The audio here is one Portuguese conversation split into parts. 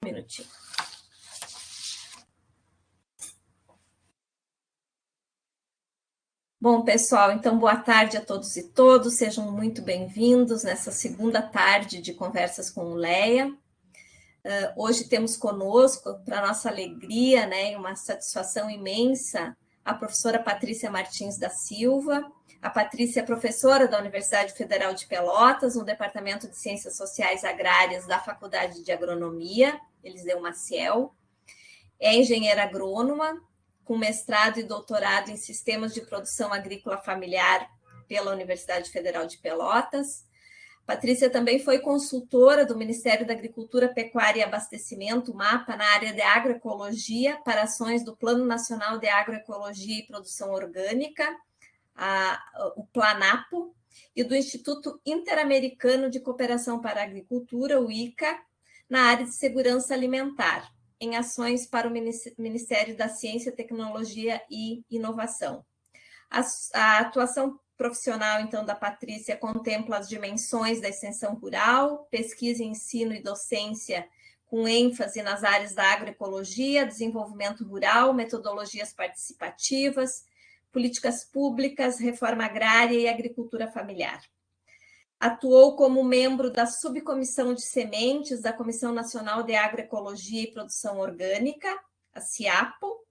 minutinho. Bom, pessoal, então boa tarde a todos e todas, sejam muito bem-vindos nessa segunda tarde de Conversas com o Leia. Hoje temos conosco, para nossa alegria, né, e uma satisfação imensa, a professora Patrícia Martins da Silva. A Patrícia é professora da Universidade Federal de Pelotas, no Departamento de Ciências Sociais Agrárias da Faculdade de Agronomia, Eliseu Maciel. É engenheira agrônoma, com mestrado e doutorado em Sistemas de Produção Agrícola Familiar pela Universidade Federal de Pelotas. Patrícia também foi consultora do Ministério da Agricultura, Pecuária e Abastecimento, MAPA, na área de agroecologia, para ações do Plano Nacional de Agroecologia e Produção Orgânica, o PLANAPO, e do Instituto Interamericano de Cooperação para a Agricultura, o ICA, na área de segurança alimentar, em ações para o Ministério da Ciência, Tecnologia e Inovação. A atuação profissional, então, da Patrícia contempla as dimensões da extensão rural, pesquisa, ensino e docência com ênfase nas áreas da agroecologia, desenvolvimento rural, metodologias participativas, políticas públicas, reforma agrária e agricultura familiar. Atuou como membro da Subcomissão de Sementes da Comissão Nacional de Agroecologia e Produção Orgânica, a CIAPO,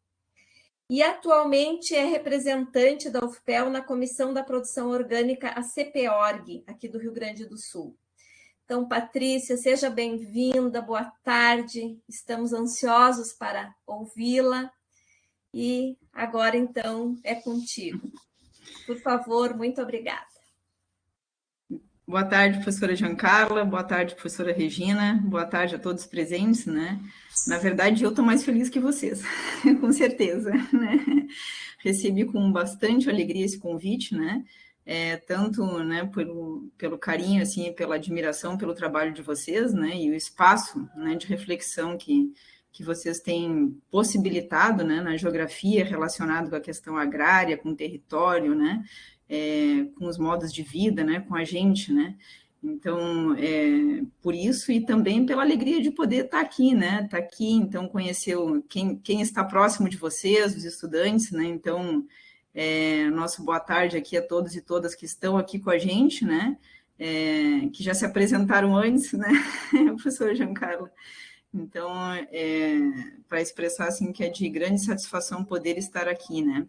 e atualmente é representante da UFPEL na Comissão da Produção Orgânica, a CPORG, aqui do Rio Grande do Sul. Então, Patrícia, seja bem-vinda, boa tarde, estamos ansiosos para ouvi-la, e agora, então, é contigo. Por favor, muito obrigada. Boa tarde, professora Giancarla, boa tarde, professora Regina, boa tarde a todos presentes, né? Na verdade, eu estou mais feliz que vocês, com certeza, né? Recebi com bastante alegria esse convite, né? Tanto, né, pelo carinho, assim, pela admiração pelo trabalho de vocês, né? E o espaço, né, de reflexão que vocês têm possibilitado, né, na geografia relacionado com a questão agrária, com o território, né? Com os modos de vida, né, com a gente, né, então, por isso e também pela alegria de poder estar aqui, né, então, conhecer quem está próximo de vocês, os estudantes, né, então, nosso boa tarde aqui a todos e todas que estão aqui com a gente, né, que já se apresentaram antes, né, professor Giancarlo. Então, para expressar, assim, que é de grande satisfação poder estar aqui, né,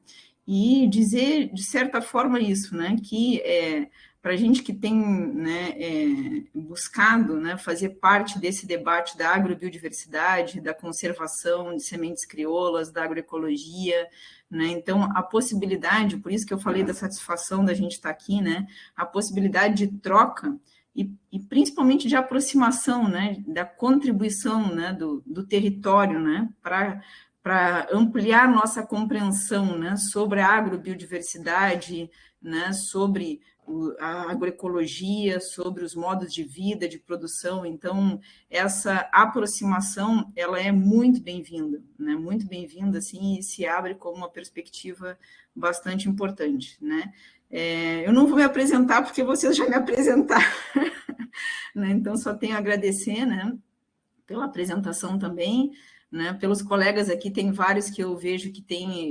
e dizer, de certa forma, isso, né, que para a gente que tem, né, buscado, né, fazer parte desse debate da agrobiodiversidade, da conservação de sementes crioulas, da agroecologia, né, então a possibilidade, por isso que eu falei da satisfação da gente estar aqui, né, a possibilidade de troca e principalmente de aproximação, né, da contribuição, né, do território, né, para ampliar nossa compreensão, né, sobre a agrobiodiversidade, né, sobre a agroecologia, sobre os modos de vida, de produção. Então, essa aproximação, ela é muito bem-vinda, né, muito bem-vinda, assim, e se abre como uma perspectiva bastante importante, né. Eu não vou me apresentar, porque vocês já me apresentaram, né, então só tenho a agradecer, né, pela apresentação também, né, pelos colegas aqui, tem vários que eu vejo que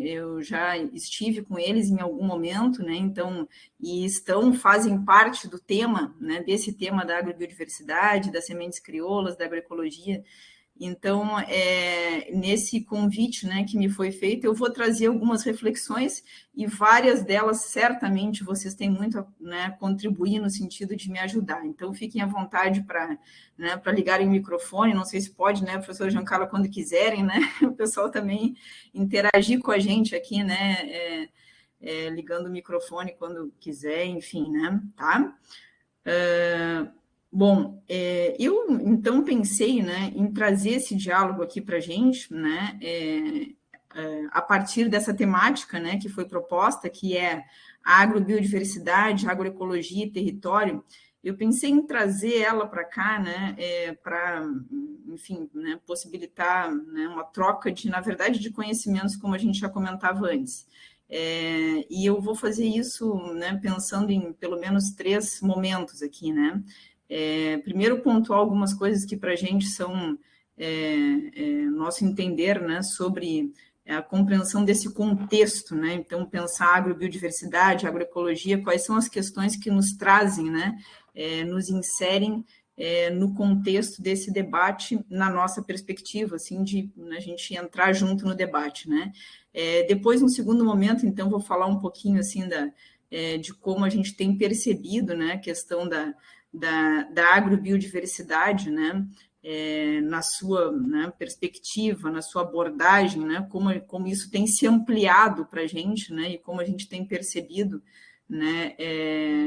eu já estive com eles em algum momento, né, então, fazem parte do tema, né, desse tema da agrobiodiversidade, das sementes crioulas, da agroecologia. Então, nesse convite, né, que me foi feito, eu vou trazer algumas reflexões e várias delas, certamente, vocês têm muito a, né, contribuir no sentido de me ajudar. Então, fiquem à vontade para, né, ligarem o microfone, não sei se pode, né, professor Giancarlo, quando quiserem, né, o pessoal também interagir com a gente aqui, né, ligando o microfone quando quiser, enfim, né, tá? Bom, eu então pensei, né, em trazer esse diálogo aqui para a gente, né, a partir dessa temática, né, que foi proposta, que é a agrobiodiversidade, agroecologia e território. Eu pensei em trazer ela para cá, né, para, enfim, né, possibilitar, né, uma troca na verdade, de conhecimentos, como a gente já comentava antes. E eu vou fazer isso, né, pensando em pelo menos 3 momentos aqui, né. Primeiro, pontuar algumas coisas que para a gente são nosso entender, né, sobre a compreensão desse contexto, né? Então, pensar agrobiodiversidade, agroecologia, quais são as questões que nos trazem, né, nos inserem no contexto desse debate, na nossa perspectiva, assim, de a gente entrar junto no debate, né? Depois, no segundo momento, então, vou falar um pouquinho, assim, de como a gente tem percebido, né, a questão da agrobiodiversidade, né, na sua, né, perspectiva, na sua abordagem, né, como isso tem se ampliado para a gente, né, e como a gente tem percebido, né,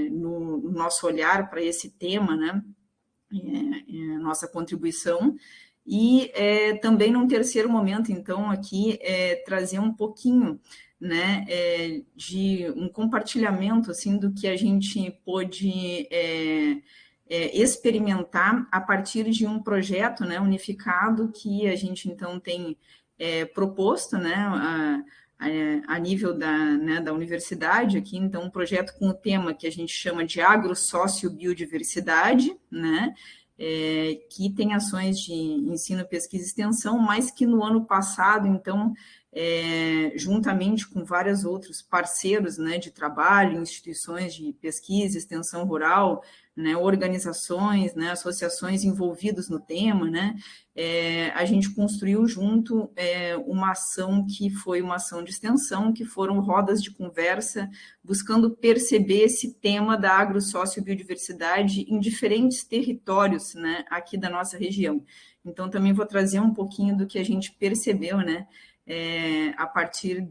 no nosso olhar para esse tema, né, nossa contribuição. E também, num terceiro momento, então, aqui, trazer um pouquinho, né, de um compartilhamento, assim, do que a gente pôde experimentar a partir de um projeto, né, unificado, que a gente, então, tem proposto, né, a nível da universidade aqui, então, um projeto com o tema que a gente chama de agrossocio-biodiversidade, né, que tem ações de ensino, pesquisa e extensão, mas que no ano passado, então, juntamente com vários outros parceiros, né, de trabalho, instituições de pesquisa, extensão rural, né, organizações, né, associações envolvidas no tema, né, a gente construiu junto uma ação que foi uma ação de extensão, que foram rodas de conversa, buscando perceber esse tema da agrossocio-biodiversidade em diferentes territórios, né, aqui da nossa região. Então, também vou trazer um pouquinho do que a gente percebeu, né, a partir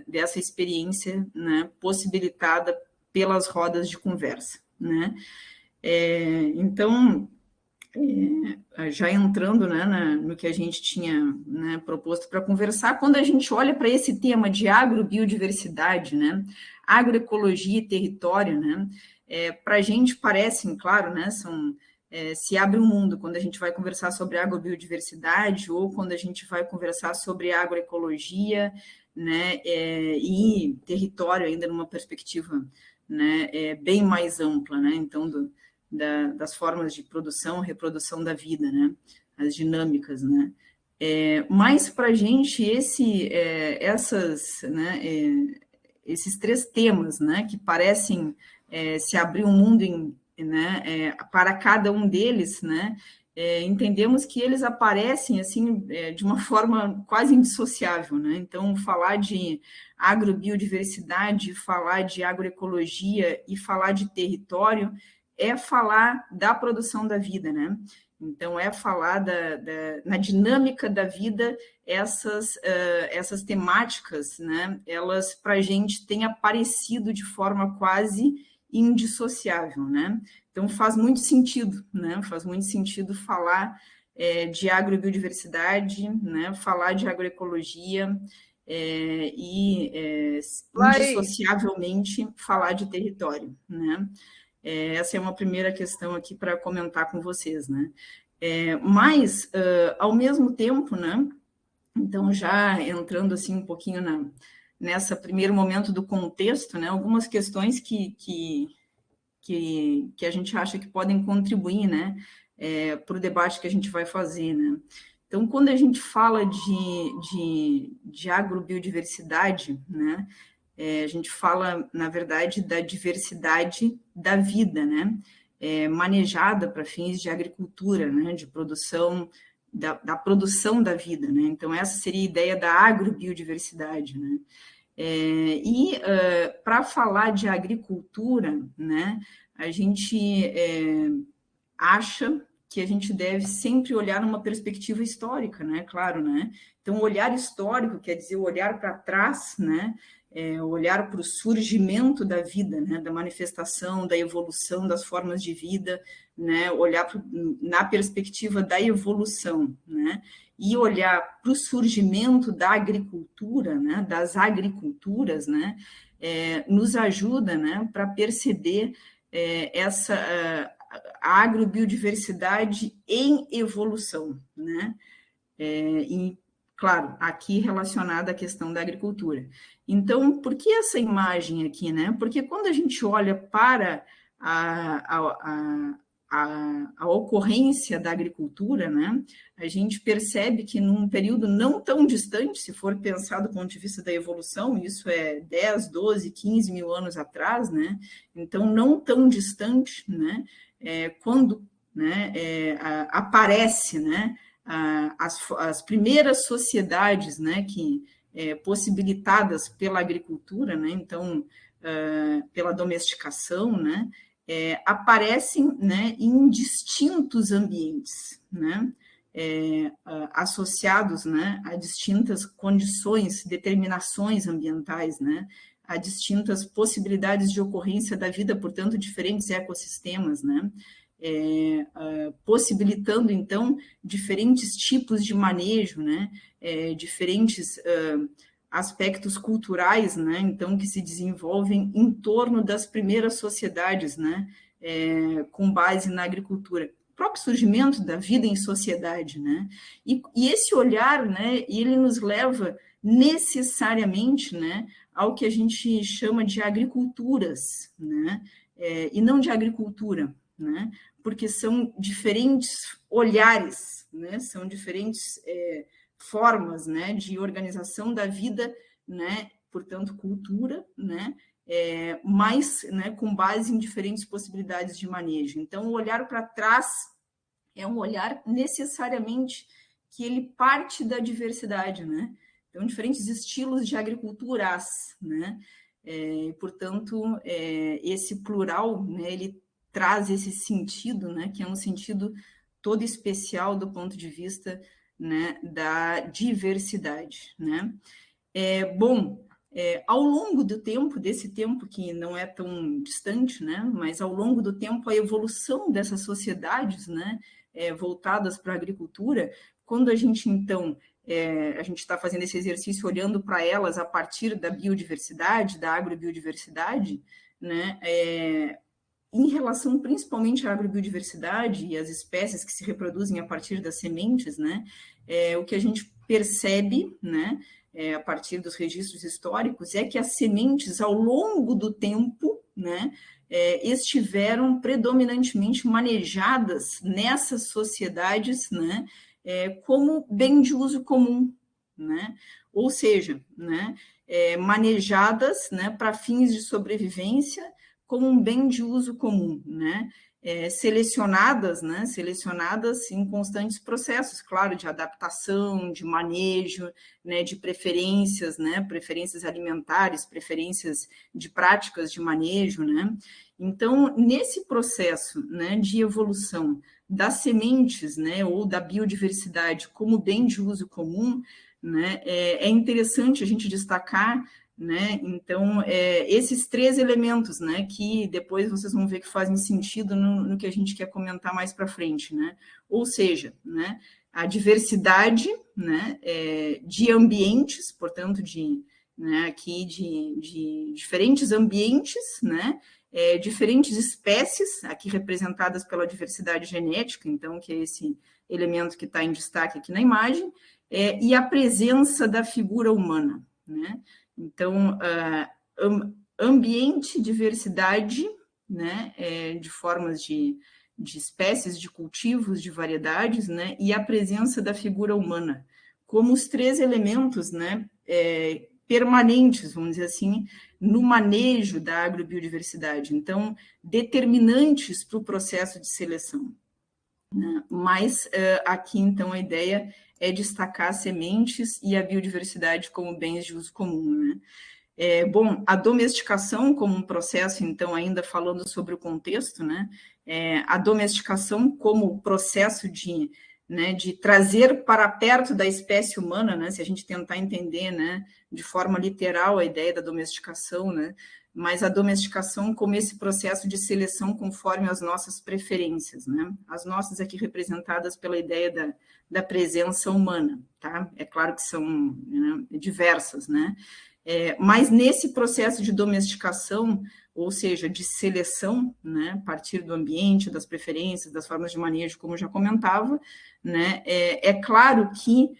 dessa experiência, né, possibilitada pelas rodas de conversa, né. Então, já entrando, né, no que a gente tinha, né, proposto para conversar, quando a gente olha para esse tema de agrobiodiversidade, né, agroecologia e território, né, para a gente parecem, claro, né, se abre um mundo quando a gente vai conversar sobre agrobiodiversidade ou quando a gente vai conversar sobre agroecologia, né, e território ainda numa perspectiva, né, bem mais ampla, né, então das formas de produção, reprodução da vida, né, as dinâmicas, né. Mas para a gente né, esses três temas, né, que parecem se abrir um mundo né, para cada um deles, né, entendemos que eles aparecem assim de uma forma quase indissociável, né? Então, falar de agrobiodiversidade, falar de agroecologia e falar de território é falar da produção da vida, né? Então, é falar na dinâmica da vida, essas temáticas, né? Elas, para a gente, têm aparecido de forma quase indissociável, né? Então, faz muito sentido, né? Faz muito sentido falar de agrobiodiversidade, né? Falar de agroecologia e indissociavelmente falar de território, né? Essa é uma primeira questão aqui para comentar com vocês, né? Mas, ao mesmo tempo, né? Então, já entrando assim um pouquinho nessa primeiro momento do contexto, né? Algumas questões que a gente acha que podem contribuir, né, para o debate que a gente vai fazer, né. Então, quando a gente fala de agrobiodiversidade, né, a gente fala, na verdade, da diversidade da vida, né, manejada para fins de agricultura, né, de produção, da produção da vida, né. Então, essa seria a ideia da agrobiodiversidade, né. Para falar de agricultura, né, a gente acha que a gente deve sempre olhar numa perspectiva histórica, né? Claro, né? Então, o olhar histórico quer dizer o olhar para trás, né? O olhar para o surgimento da vida, né? Da manifestação, da evolução das formas de vida, né? Olhar na perspectiva da evolução, né? E olhar para o surgimento da agricultura, né? Das agriculturas, né? Nos ajuda, né? Para perceber a agrobiodiversidade em evolução, né? E, claro, aqui relacionada à questão da agricultura. Então, por que essa imagem aqui, né? Porque quando a gente olha para a a ocorrência da agricultura, né, a gente percebe que num período não tão distante, se for pensar do ponto de vista da evolução, isso é 10, 12, 15 mil anos atrás, né, então não tão distante, né, quando, né, aparece, né, as primeiras sociedades, né, que possibilitadas pela agricultura, né, então pela domesticação, né, aparecem, né, em distintos ambientes, né, associados, né, a distintas condições, determinações ambientais, né, a distintas possibilidades de ocorrência da vida, portanto, diferentes ecossistemas, né, possibilitando, então, diferentes tipos de manejo, né, diferentes aspectos culturais, né, então, que se desenvolvem em torno das primeiras sociedades, né, com base na agricultura. O próprio surgimento da vida em sociedade, né, e esse olhar, né, ele nos leva necessariamente, né, ao que a gente chama de agriculturas, né, e não de agricultura, né, porque são diferentes olhares, né, são diferentes formas, né, de organização da vida, né, portanto, cultura, né, mas, né, com base em diferentes possibilidades de manejo. Então, o olhar para trás é um olhar necessariamente que ele parte da diversidade, né? Então, diferentes estilos de agriculturas, né? Portanto, esse plural, né, ele traz esse sentido, né, que é um sentido todo especial do ponto de vista, né, da diversidade, né? Ao longo do tempo, desse tempo que não é tão distante, né, mas ao longo do tempo, a evolução dessas sociedades, né, voltadas para a agricultura, quando a gente, então, a gente está fazendo esse exercício olhando para elas a partir da biodiversidade, da agrobiodiversidade, né, em relação principalmente à agrobiodiversidade e às espécies que se reproduzem a partir das sementes, né, o que a gente percebe, né, a partir dos registros históricos, é que as sementes, ao longo do tempo, né, estiveram predominantemente manejadas nessas sociedades, né, como bem de uso comum, né, ou seja, né, manejadas, né, para fins de sobrevivência como um bem de uso comum, né, selecionadas, né, selecionadas em constantes processos, claro, de adaptação, de manejo, né, de preferências, né, preferências alimentares, preferências de práticas de manejo, né. Então, nesse processo, né, de evolução das sementes, né, ou da biodiversidade como bem de uso comum, né, é interessante a gente destacar, né, então, esses três elementos, né, que depois vocês vão ver que fazem sentido no que a gente quer comentar mais para frente, né, ou seja, né, a diversidade, né, de ambientes, portanto, né, aqui de diferentes ambientes, né, diferentes espécies, aqui representadas pela diversidade genética, então, que é esse elemento que está em destaque aqui na imagem, e a presença da figura humana, né. Então, ambiente, diversidade, né, de formas de espécies, de cultivos, de variedades, né, e a presença da figura humana, como os três elementos, né, permanentes, vamos dizer assim, no manejo da agrobiodiversidade, então, determinantes para o processo de seleção, né? Mas aqui, então, a ideia é destacar as sementes e a biodiversidade como bens de uso comum, né? A domesticação como um processo, então, ainda falando sobre o contexto, né? A domesticação como processo né, de trazer para perto da espécie humana, né? Se a gente tentar entender, né, de forma literal a ideia da domesticação, né? Mas a domesticação como esse processo de seleção conforme as nossas preferências, né? As nossas aqui representadas pela ideia da presença humana, tá? É claro que são, né, diversas, né? Mas nesse processo de domesticação, ou seja, de seleção, né, a partir do ambiente, das preferências, das formas de manejo, como eu já comentava, né, é claro que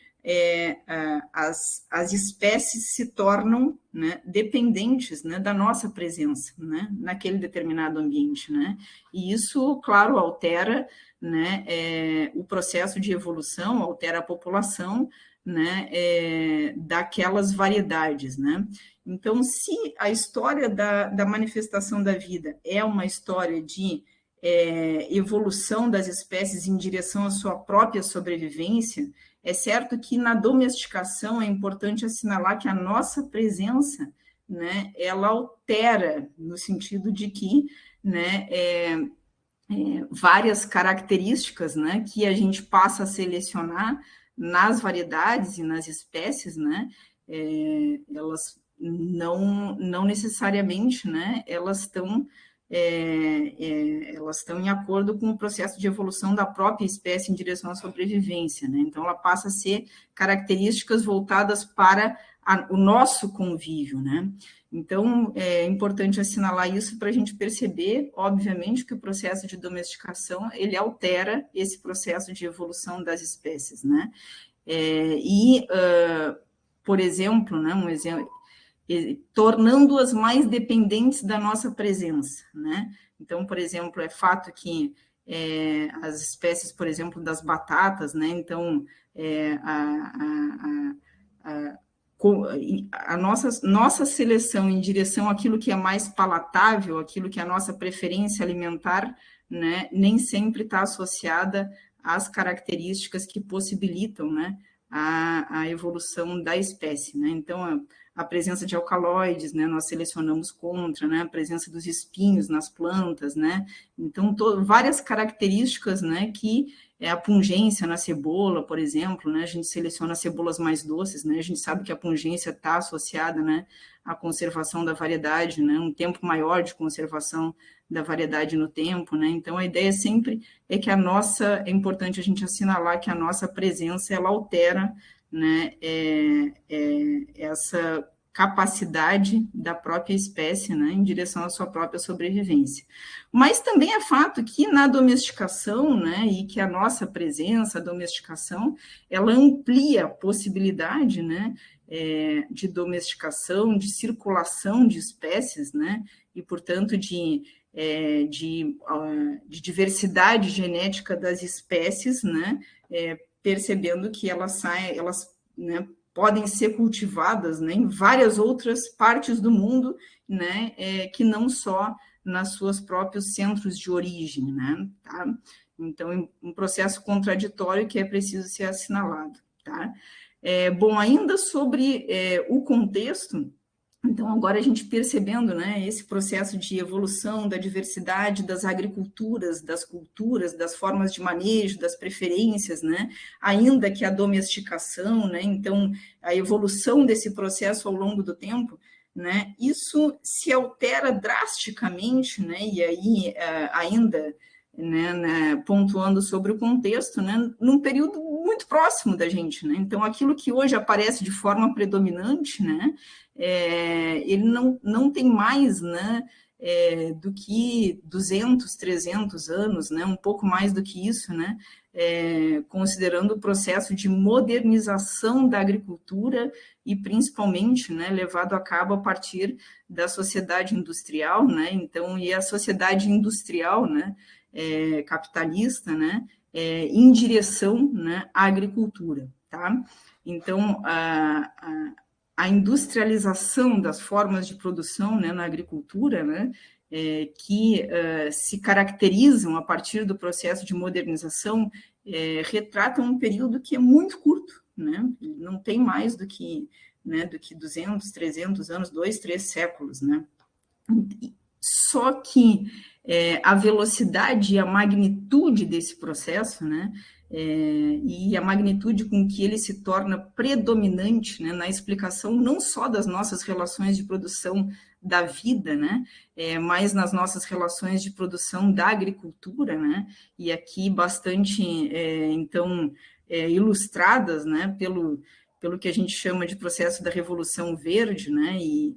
as espécies se tornam, né, dependentes, né, da nossa presença, né, naquele determinado ambiente, né? E isso, claro, altera, né, o processo de evolução, altera a população, né, daquelas variedades, né? Então, se a história da manifestação da vida é uma história de evolução das espécies em direção à sua própria sobrevivência, é certo que na domesticação é importante assinalar que a nossa presença, né, ela altera, no sentido de que, né, várias características, né, que a gente passa a selecionar nas variedades e nas espécies, né, elas não necessariamente, né, elas estão em acordo com o processo de evolução da própria espécie em direção à sobrevivência, né? Então, ela passa a ser características voltadas para o nosso convívio, né? Então, é importante assinalar isso para a gente perceber, obviamente, que o processo de domesticação, ele altera esse processo de evolução das espécies, né? Por exemplo, né, um exemplo, tornando-as mais dependentes da nossa presença, né? Então, por exemplo, é fato que as espécies, por exemplo, das batatas, né? Então, a nossa seleção em direção àquilo que é mais palatável, aquilo que é a nossa preferência alimentar, né? Nem sempre está associada às características que possibilitam, né, a evolução da espécie, né? Então, a presença de alcaloides, né, nós selecionamos contra, né, a presença dos espinhos nas plantas, né? Então, várias características, né, que a pungência na cebola, por exemplo, né, a gente seleciona cebolas mais doces, né? A gente sabe que a pungência está associada, né, à conservação da variedade, né, um tempo maior de conservação da variedade no tempo, né? Então, a ideia sempre é que é importante a gente assinalar que a nossa presença, ela altera, né, essa capacidade da própria espécie, né, em direção à sua própria sobrevivência. Mas também é fato que na domesticação, né, e que a nossa presença, a domesticação, ela amplia a possibilidade, né, de domesticação, de circulação de espécies, né, e, portanto, de diversidade genética das espécies, né, percebendo que elas, né, podem ser cultivadas, né, em várias outras partes do mundo, né, que não só nas suas próprios centros de origem, né, tá? Então, um processo contraditório que é preciso ser assinalado, tá? Bom, ainda sobre o contexto. Então, agora a gente percebendo, né, esse processo de evolução da diversidade das agriculturas, das culturas, das formas de manejo, das preferências, né, ainda que a domesticação, né, então a evolução desse processo ao longo do tempo, né, isso se altera drasticamente, né, e aí ainda, né, pontuando sobre o contexto, né, num período muito próximo da gente, né, então aquilo que hoje aparece de forma predominante, né, ele não tem mais, né, do que 200, 300 anos, né, um pouco mais do que isso, né, considerando o processo de modernização da agricultura e principalmente, né, levado a cabo a partir da sociedade industrial, né, então, e a sociedade industrial, né, capitalista, né, em direção, né, à agricultura, tá? Então, a industrialização das formas de produção, né, na agricultura, né, que se caracterizam a partir do processo de modernização, retratam um período que é muito curto, né, não tem mais do que 200, 300 anos, 2, 3 séculos, né. Só que a velocidade e a magnitude desse processo, né, e a magnitude com que ele se torna predominante, né, na explicação não só das nossas relações de produção da vida, né, mas nas nossas relações de produção da agricultura, né, e aqui bastante, então, ilustradas, né, pelo que a gente chama de processo da Revolução Verde, né, e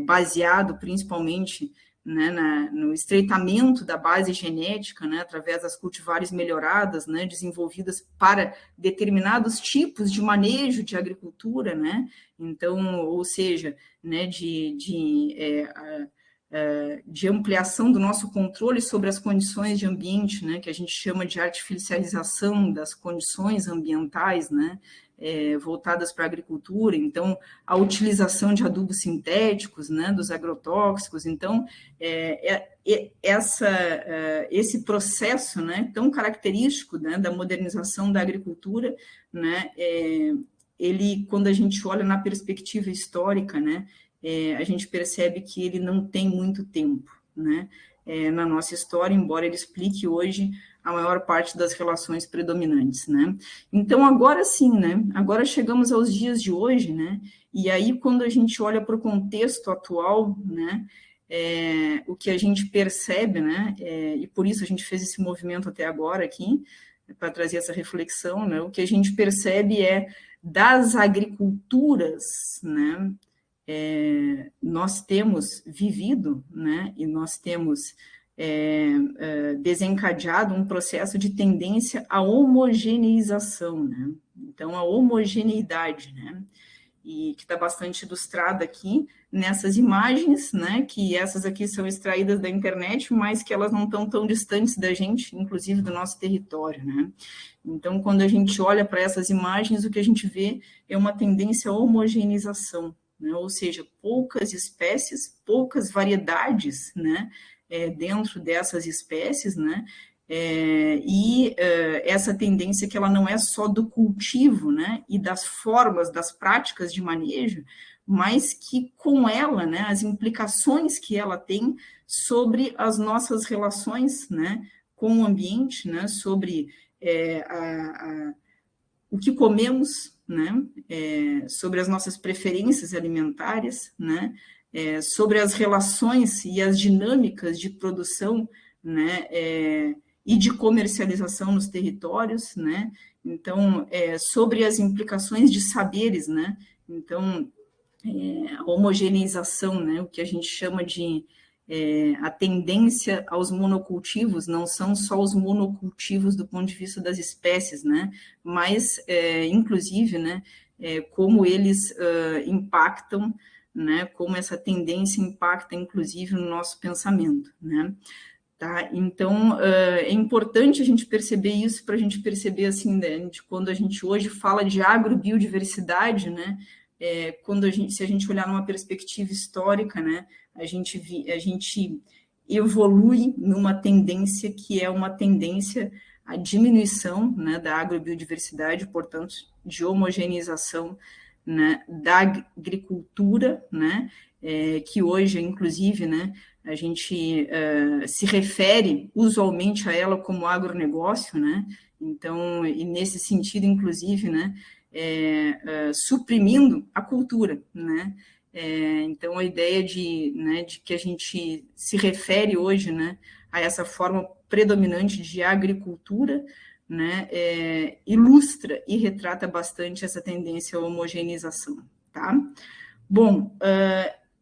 baseado principalmente né, no estreitamento da base genética, né, através das cultivares melhoradas, né, desenvolvidas para determinados tipos de manejo de agricultura, né, então, ou seja, né, de ampliação do nosso controle sobre as condições de ambiente, né, que a gente chama de artificialização das condições ambientais, né, voltadas para a agricultura, então, a utilização de adubos sintéticos, né, dos agrotóxicos, então, esse processo, né, tão característico, né, da modernização da agricultura, né, ele, quando a gente olha na perspectiva histórica, né, a gente percebe que ele não tem muito tempo, né, na nossa história, embora ele explique hoje a maior parte das relações predominantes, né. Então, agora sim, né, agora chegamos aos dias de hoje, né, e aí quando a gente olha para o contexto atual, né, o que a gente percebe, né, e por isso a gente fez esse movimento até agora aqui, para trazer essa reflexão, né, o que a gente percebe das agriculturas, né, nós temos vivido, né, e nós temos desencadeado um processo de tendência à homogeneização, né, então a homogeneidade, né, e que está bastante ilustrada aqui nessas imagens, né, que essas aqui são extraídas da internet, mas que elas não estão tão distantes da gente, inclusive do nosso território, né. Então, quando a gente olha para essas imagens, o que a gente vê é uma tendência à homogeneização, né, ou seja, poucas espécies, poucas variedades, né, dentro dessas espécies, né, essa tendência que ela não é só do cultivo, né, e das formas, das práticas de manejo, mas que com ela, né, as implicações que ela tem sobre as nossas relações, né, com o ambiente, né, sobre o que comemos, né, sobre as nossas preferências alimentares, né, sobre as relações e as dinâmicas de produção, né, e de comercialização nos territórios, né, então, sobre as implicações de saberes, né, então, a homogeneização, né, o que a gente chama de a tendência aos monocultivos, não são só os monocultivos do ponto de vista das espécies, né, mas, inclusive, né, como eles impactam, né, como essa tendência impacta, inclusive, no nosso pensamento, né. Tá? Então, é importante a gente perceber isso, para a gente perceber, assim, né, de quando a gente hoje fala de agrobiodiversidade, né, se a gente olhar numa perspectiva histórica, né, a gente evolui numa tendência que é uma tendência à diminuição, né, da agrobiodiversidade, portanto, de homogeneização, né, da agricultura, né, que hoje, inclusive, né, a gente se refere usualmente a ela como agronegócio, né, então, e nesse sentido, inclusive, né, suprimindo a cultura, né, então a ideia né, de que a gente se refere hoje, né, a essa forma predominante de agricultura, né, ilustra e retrata bastante essa tendência à homogeneização, tá? Bom,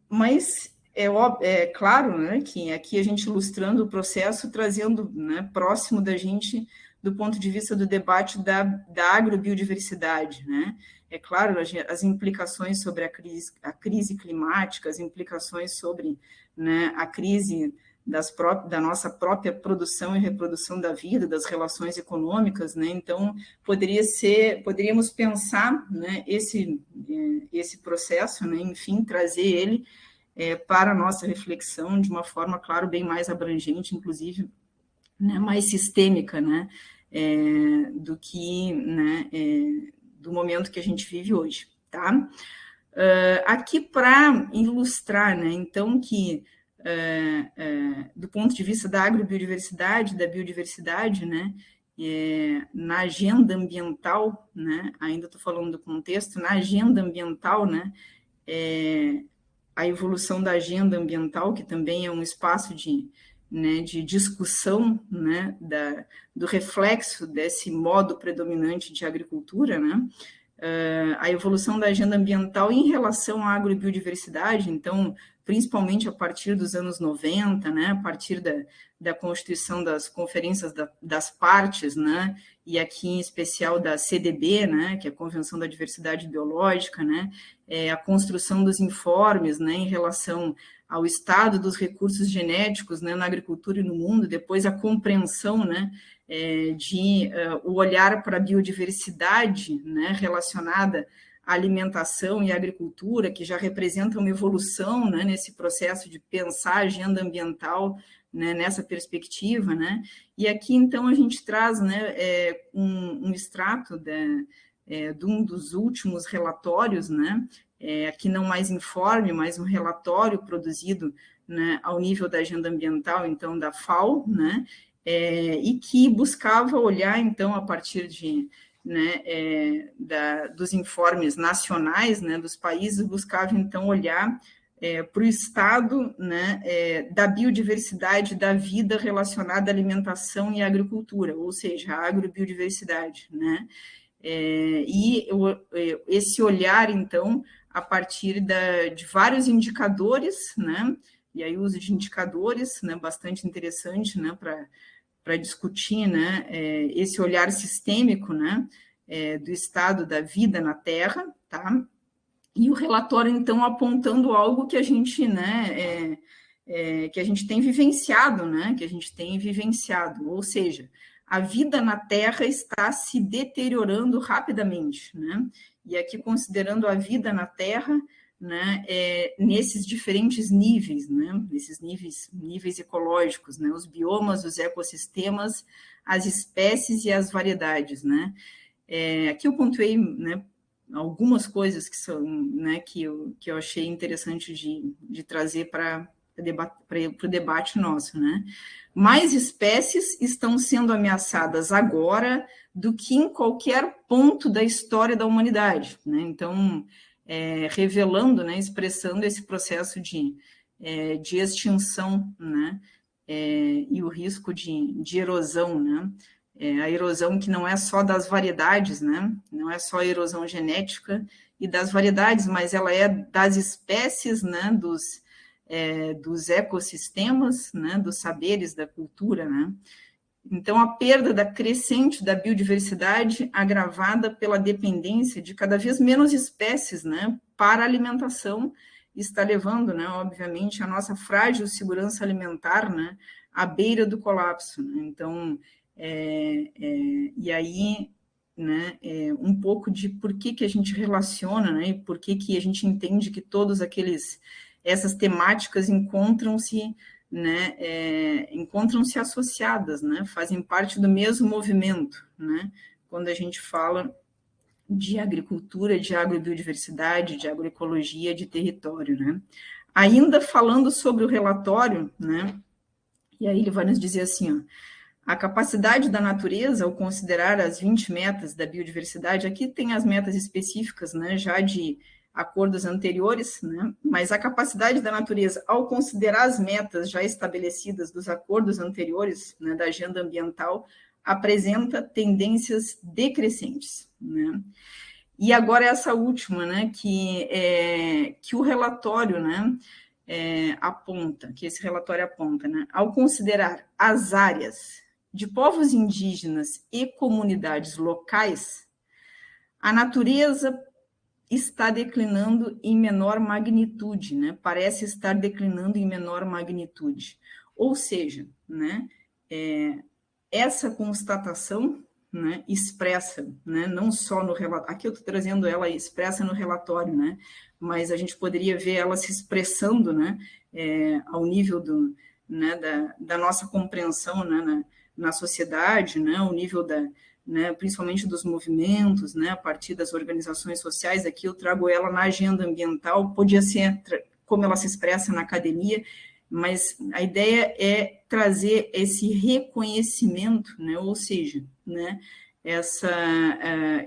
mas é claro, né, que aqui a gente ilustrando o processo, trazendo, né, próximo da gente, do ponto de vista do debate da agrobiodiversidade, né? É claro, as implicações sobre a crise climática, as implicações sobre, né, a crise da nossa própria produção e reprodução da vida, das relações econômicas, né? Então, poderíamos pensar, né, esse processo, né, enfim, trazer ele para a nossa reflexão de uma forma, claro, bem mais abrangente, inclusive, né, mais sistêmica, né, do que, né, do momento que a gente vive hoje, tá? Aqui para ilustrar, né, então, que do ponto de vista da agrobiodiversidade, da biodiversidade, né, na agenda ambiental, né, ainda estou falando do contexto, na agenda ambiental, né, a evolução da agenda ambiental, que também é um espaço né, de discussão, né, do reflexo desse modo predominante de agricultura, né, a evolução da agenda ambiental em relação à agrobiodiversidade, então, principalmente a partir dos anos 90, né, a partir da constituição das conferências das partes, né, e aqui em especial da CDB, né, que é a Convenção da Diversidade Biológica, né, a construção dos informes, né, em relação ao estado dos recursos genéticos, né, na agricultura e no mundo, depois a compreensão, né, o olhar para a biodiversidade, né, relacionada à alimentação e à agricultura, que já representa uma evolução, né, nesse processo de pensar a agenda ambiental, né, nessa perspectiva, né, e aqui, então, a gente traz, né, um extrato de um dos últimos relatórios, né, aqui não mais informe, mas um relatório produzido, né, ao nível da agenda ambiental, então, da FAO, né, e que buscava olhar, então, a partir de, né, dos informes nacionais, né, dos países, buscava, então, olhar para o estado, né, da biodiversidade da vida relacionada à alimentação e à agricultura, ou seja, a agrobiodiversidade, né, esse olhar, então, a partir de vários indicadores, né, e aí o uso de indicadores, né, bastante interessante, né, para discutir, né, esse olhar sistêmico, né, do estado da vida na Terra, tá? E o relatório, então, apontando algo que a gente, né, que a gente tem vivenciado, né, ou seja, a vida na Terra está se deteriorando rapidamente, né? E aqui considerando a vida na Terra, né, nesses diferentes níveis, né, nesses níveis ecológicos, né, os biomas, os ecossistemas, as espécies e as variedades, né. Aqui eu pontuei, né, algumas coisas que são, né, que eu achei interessante de trazer para o debate nosso, né. Mais espécies estão sendo ameaçadas agora do que em qualquer ponto da história da humanidade, né. Então, revelando, né, expressando esse processo de extinção, né, e o risco de erosão, né, a erosão que não é só das variedades, né, não é só a erosão genética e das variedades, mas ela é das espécies, né, dos ecossistemas, né, dos saberes da cultura, né. Então, a perda crescente da biodiversidade, agravada pela dependência de cada vez menos espécies, né, para a alimentação, está levando, né, obviamente, a nossa frágil segurança alimentar, né, à beira do colapso, né? Então, e aí, né, um pouco de por que a gente relaciona, né, e por que a gente entende que todos essas temáticas encontram-se, né, encontram-se associadas, né, fazem parte do mesmo movimento, né, quando a gente fala de agricultura, de agrobiodiversidade, de agroecologia, de território, né. Ainda falando sobre o relatório, né, e aí ele vai nos dizer assim, ó, a capacidade da natureza, ao considerar as 20 metas da biodiversidade, aqui tem as metas específicas, né, já de acordos anteriores, né, mas a capacidade da natureza, ao considerar as metas já estabelecidas dos acordos anteriores, né, da agenda ambiental, apresenta tendências decrescentes, né. E agora essa última, né, que o relatório, né, aponta, que esse relatório aponta, né, ao considerar as áreas de povos indígenas e comunidades locais, a natureza está declinando em menor magnitude, né? Parece estar declinando em menor magnitude. Ou seja, né, essa constatação, né, expressa, né, não só no relatório, aqui eu estou trazendo ela expressa no relatório, né, mas a gente poderia ver ela se expressando, né, ao nível né, da nossa compreensão, né, na sociedade, né, ao nível né, principalmente dos movimentos, né, a partir das organizações sociais. Aqui eu trago ela na agenda ambiental, podia ser como ela se expressa na academia, mas a ideia é trazer esse reconhecimento, né, ou seja, né,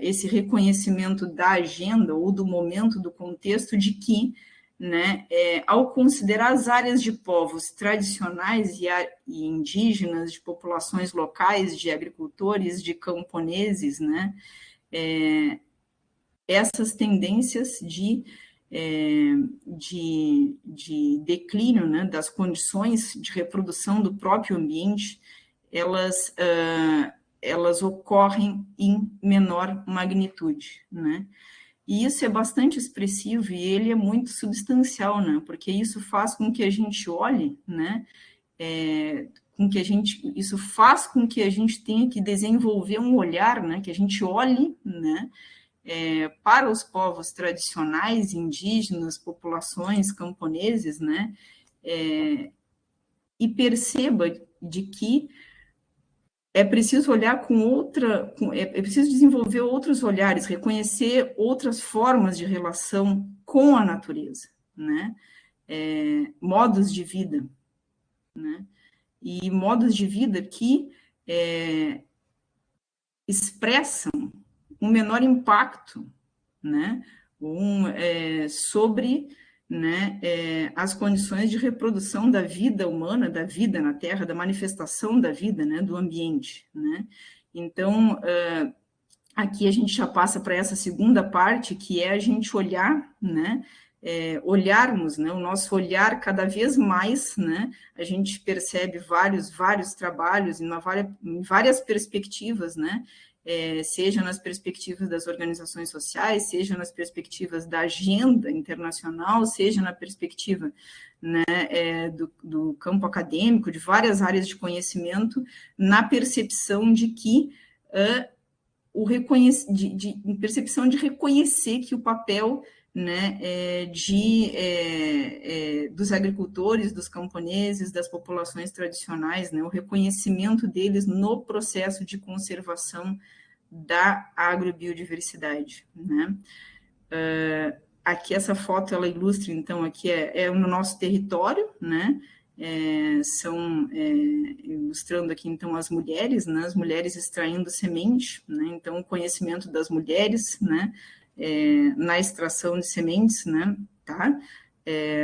esse reconhecimento da agenda ou do momento, do contexto de que, né, ao considerar as áreas de povos tradicionais e indígenas, de populações locais, de agricultores, de camponeses, né, essas tendências de de declínio, né, das condições de reprodução do próprio ambiente, elas ocorrem em menor magnitude, né? E isso é bastante expressivo e ele é muito substancial, né? Porque isso faz com que a gente olhe, né? Isso faz com que a gente tenha que desenvolver um olhar, né? Que a gente olhe, né? Para os povos tradicionais, indígenas, populações camponeses, né? E perceba de que é preciso olhar é preciso desenvolver outros olhares, reconhecer outras formas de relação com a natureza, né? Modos de vida, né? E modos de vida que expressam um menor impacto, né? Sobre, né, as condições de reprodução da vida humana, da vida na Terra, da manifestação da vida, né, do ambiente, né? Então, aqui a gente já passa para essa segunda parte, que é a gente olhar, né, olharmos, né, o nosso olhar cada vez mais, né, a gente percebe vários trabalhos em várias perspectivas, né, seja nas perspectivas das organizações sociais, seja nas perspectivas da agenda internacional, seja na perspectiva, né, do campo acadêmico, de várias áreas de conhecimento, na percepção de que percepção de reconhecer que o papel, né, dos agricultores, dos camponeses, das populações tradicionais, né, o reconhecimento deles no processo de conservação da agrobiodiversidade, né? Aqui essa foto ela ilustra, então, aqui no nosso território, né? Ilustrando aqui, então, as mulheres, né? As mulheres extraindo semente, né? Então, o conhecimento das mulheres, né? Na extração de sementes, né? Tá?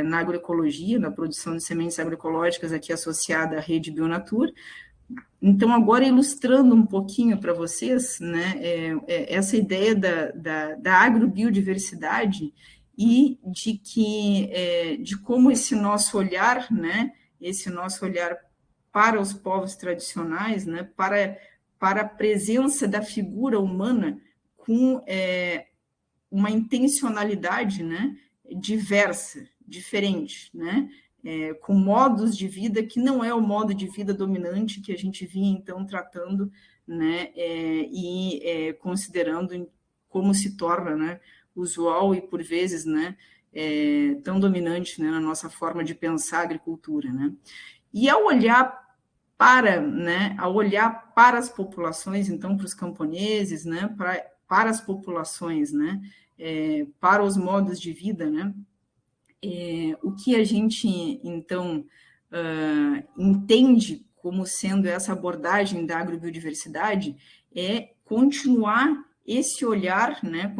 Na agroecologia, na produção de sementes agroecológicas, aqui associada à rede Bionatur. Então, agora ilustrando um pouquinho para vocês, né, essa ideia da agrobiodiversidade e de como esse nosso olhar, né, esse nosso olhar para os povos tradicionais, né, para a presença da figura humana com uma intencionalidade, né, diversa, diferente, né, com modos de vida que não é o modo de vida dominante que a gente vinha, então, tratando, né, considerando como se torna, né, usual e, por vezes, né, tão dominante, né, na nossa forma de pensar a agricultura, né. E ao olhar para as populações, então, para os camponeses, né, para as populações, né, para os modos de vida, né, o que a gente, então, entende como sendo essa abordagem da agrobiodiversidade é continuar esse olhar, né,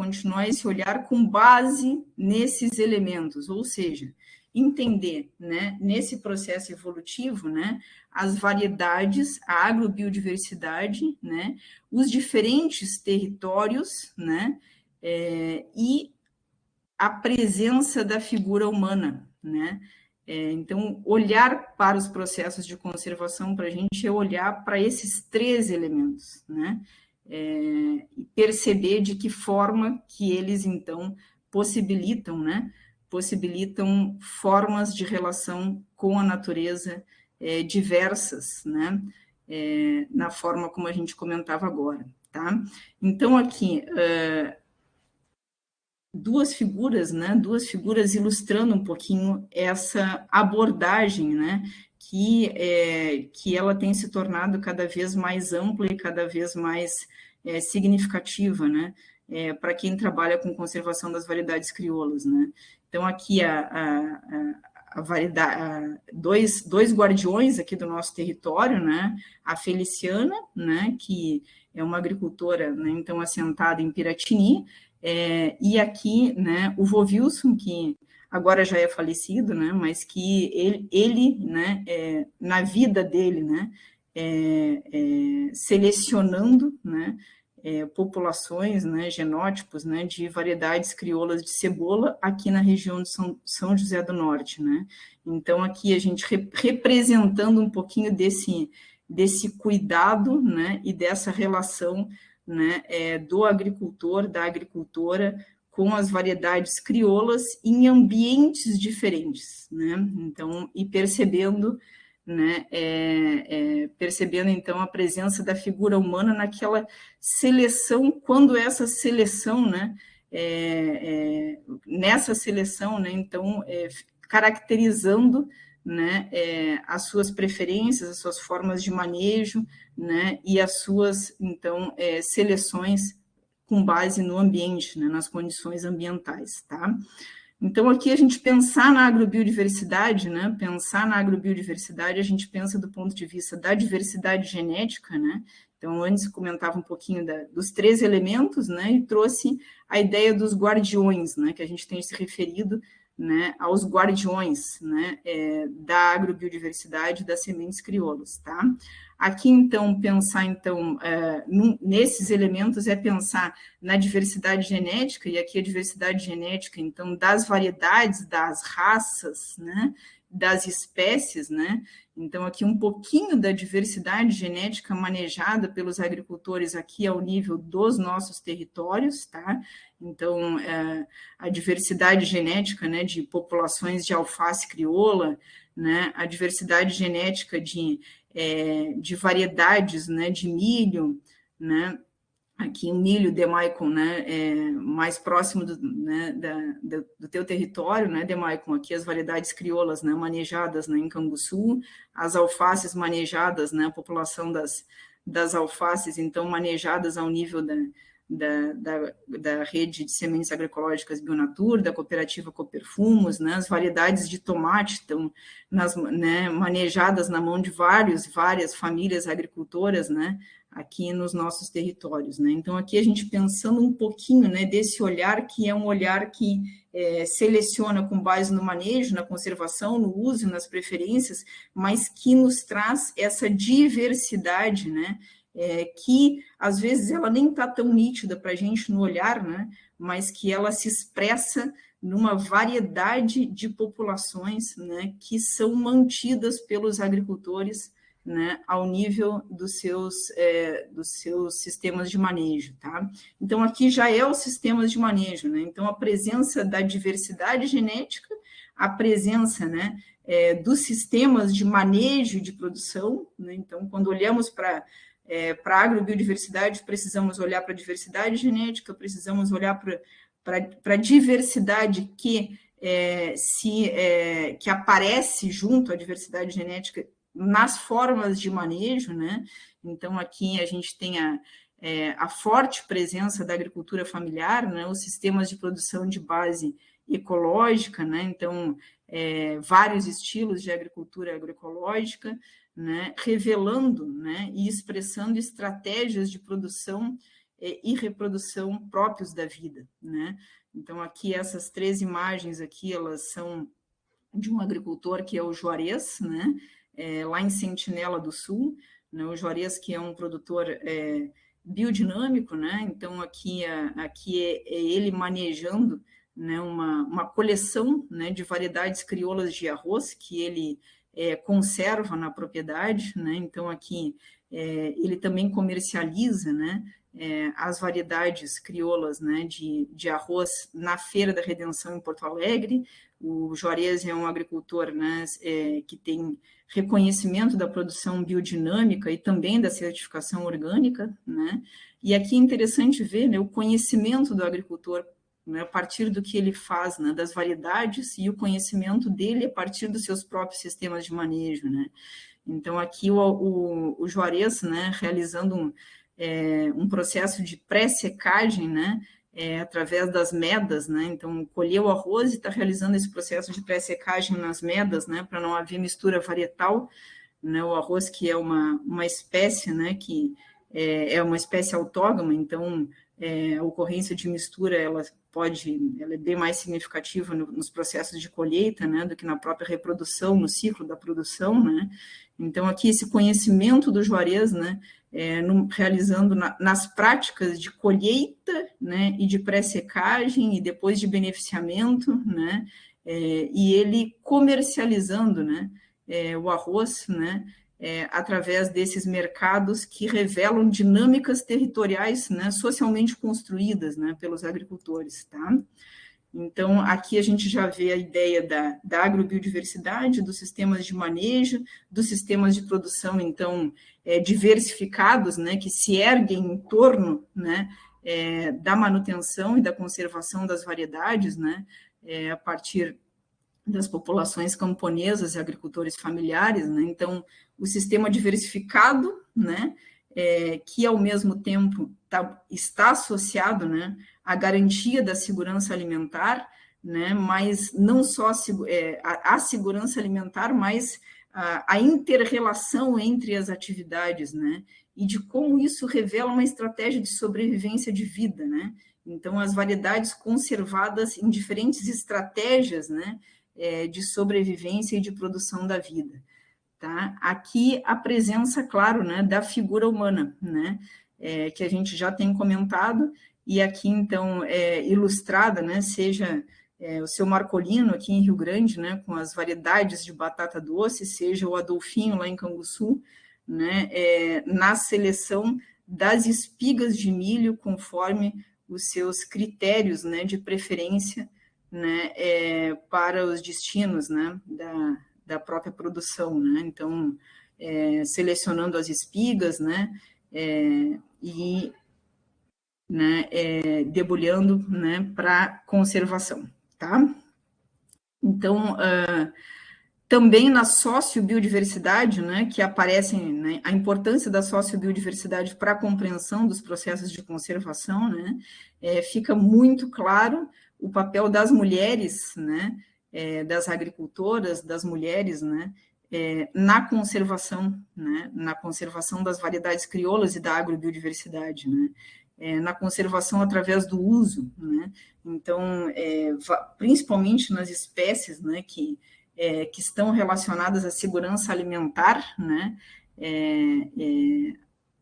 com base nesses elementos, ou seja, entender, né, nesse processo evolutivo, né, as variedades, a agrobiodiversidade, né, os diferentes territórios, né, e a presença da figura humana, né? Então, olhar para os processos de conservação para a gente é olhar para esses três elementos, né? E perceber de que forma que eles, então, possibilitam, né? Possibilitam formas de relação com a natureza diversas, né? Na forma como a gente comentava agora, tá? Então, aqui... duas figuras, né? Duas figuras ilustrando um pouquinho essa abordagem, né? Que ela tem se tornado cada vez mais ampla e cada vez mais significativa, né? Para quem trabalha com conservação das variedades crioulas, né? Então, aqui a variedade, dois guardiões aqui do nosso território, né? A Feliciana, né? Que é uma agricultora, né? Então, assentada em Piratini, e aqui, né, o vô Wilson, que agora já é falecido, né, mas que ele né, na vida dele, né, selecionando, né, populações, né, genótipos, né, de variedades crioulas de cebola aqui na região de São José do Norte, né? Então, aqui a gente representando um pouquinho desse cuidado, né, e dessa relação, né, do agricultor, da agricultora, com as variedades crioulas em ambientes diferentes, né? Então, e percebendo, né, percebendo então a presença da figura humana naquela seleção, quando essa seleção, né, nessa seleção, né, então caracterizando, né, as suas preferências, as suas formas de manejo, né, e as suas então seleções com base no ambiente, né, nas condições ambientais, tá? Então, aqui a gente pensar na agrobiodiversidade, né? Pensar na agrobiodiversidade, a gente pensa do ponto de vista da diversidade genética, né? Então, antes comentava um pouquinho dos 3 elementos, né? E trouxe a ideia dos guardiões, né? Que a gente tem se referido, né? Aos guardiões, né? Da agrobiodiversidade das sementes crioulas, tá? Aqui, então, pensar, então, nesses elementos é pensar na diversidade genética, e aqui a diversidade genética, então, das variedades, das raças, né, das espécies, né, então, aqui um pouquinho da diversidade genética manejada pelos agricultores aqui ao nível dos nossos territórios, tá, então, a diversidade genética, né, de populações de alface crioula, né, a diversidade genética de variedades, né, de milho, né, aqui o milho Demaicon, né, mais próximo do teu território, né, Demaicon, aqui as variedades crioulas, né, manejadas, né, em Canguçu, as alfaces manejadas, né, a população das alfaces, então, manejadas ao nível da rede de sementes agroecológicas Bionatur, da cooperativa Coperfumos, né, as variedades de tomate estão né, manejadas na mão de várias famílias agricultoras, né, aqui nos nossos territórios, né? Então, aqui a gente pensando um pouquinho, né, desse olhar que é um olhar que seleciona com base no manejo, na conservação, no uso, nas preferências, mas que nos traz essa diversidade, né, que às vezes ela nem está tão nítida para a gente no olhar, né, mas que ela se expressa numa variedade de populações, né, que são mantidas pelos agricultores, né, ao nível dos seus sistemas de manejo, tá? Então, aqui já é os sistemas de manejo, né? Então, a presença da diversidade genética, a presença, né, dos sistemas de manejo de produção, né? Então, quando olhamos para a agrobiodiversidade, precisamos olhar para a diversidade genética, precisamos olhar para a diversidade que aparece junto à diversidade genética nas formas de manejo, né? Então, aqui a gente tem a forte presença da agricultura familiar, né? Os sistemas de produção de base ecológica, né? Então, vários estilos de agricultura agroecológica, né? Revelando, né? E expressando estratégias de produção e reprodução próprios da vida, né? Então, aqui essas 3 imagens aqui, elas são de um agricultor que é o Juarez, né? Lá em Sentinela do Sul, né, o Juarez, que é um produtor biodinâmico, né? Então, aqui é ele manejando, né, uma coleção, né, de variedades crioulas de arroz que ele conserva na propriedade, né? Então, aqui ele também comercializa, né, as variedades crioulas, né, de arroz na Feira da Redenção em Porto Alegre. O Juarez é um agricultor, né, que tem reconhecimento da produção biodinâmica e também da certificação orgânica, né? E aqui é interessante ver, né, o conhecimento do agricultor, né, a partir do que ele faz, né, das variedades, e o conhecimento dele a partir dos seus próprios sistemas de manejo, né? Então, aqui o Juarez, né, realizando um processo de pré-secagem, né, através das medas, né? Então, colheu o arroz e está realizando esse processo de pré-secagem nas medas, né, para não haver mistura varietal, né? O arroz, que é uma espécie, né, que é uma espécie autógama, então a ocorrência de mistura ela é bem mais significativa nos processos de colheita, né, do que na própria reprodução, no ciclo da produção, né? Então, aqui esse conhecimento do Juarez, né, realizando nas práticas de colheita, né, e de pré-secagem e depois de beneficiamento, né, e ele comercializando, né, o arroz, né, através desses mercados que revelam dinâmicas territoriais, né, socialmente construídas, né, pelos agricultores, tá? Então, aqui a gente já vê a ideia da agrobiodiversidade, dos sistemas de manejo, dos sistemas de produção, então, diversificados, né, que se erguem em torno, né, da manutenção e da conservação das variedades, né, a partir das populações camponesas e agricultores familiares, né? Então, o sistema diversificado, né, que ao mesmo tempo está associado, né, à garantia da segurança alimentar, né, mas não só a segurança alimentar, mas a inter-relação entre as atividades, né, e de como isso revela uma estratégia de sobrevivência de vida, né? Então, as variedades conservadas em diferentes estratégias, né, de sobrevivência e de produção da vida. Tá? Aqui a presença, claro, né, da figura humana, né, que a gente já tem comentado, e aqui, então, ilustrada, né, seja o seu Marcolino, aqui em Rio Grande, né, com as variedades de batata doce, seja o Adolfinho, lá em Canguçu, né, na seleção das espigas de milho, conforme os seus critérios, né, de preferência, né, para os destinos, né, da própria produção, né? Então, selecionando as espigas, né, e, né, debulhando, né, para conservação, tá? Então, também na sociobiodiversidade, né, que aparecem, né, a importância da sociobiodiversidade para a compreensão dos processos de conservação, né, fica muito claro o papel das mulheres, né, das agricultoras, das mulheres, né, na conservação das variedades crioulas e da agrobiodiversidade, né, na conservação através do uso, né, então, principalmente nas espécies, né, que estão relacionadas à segurança alimentar, né,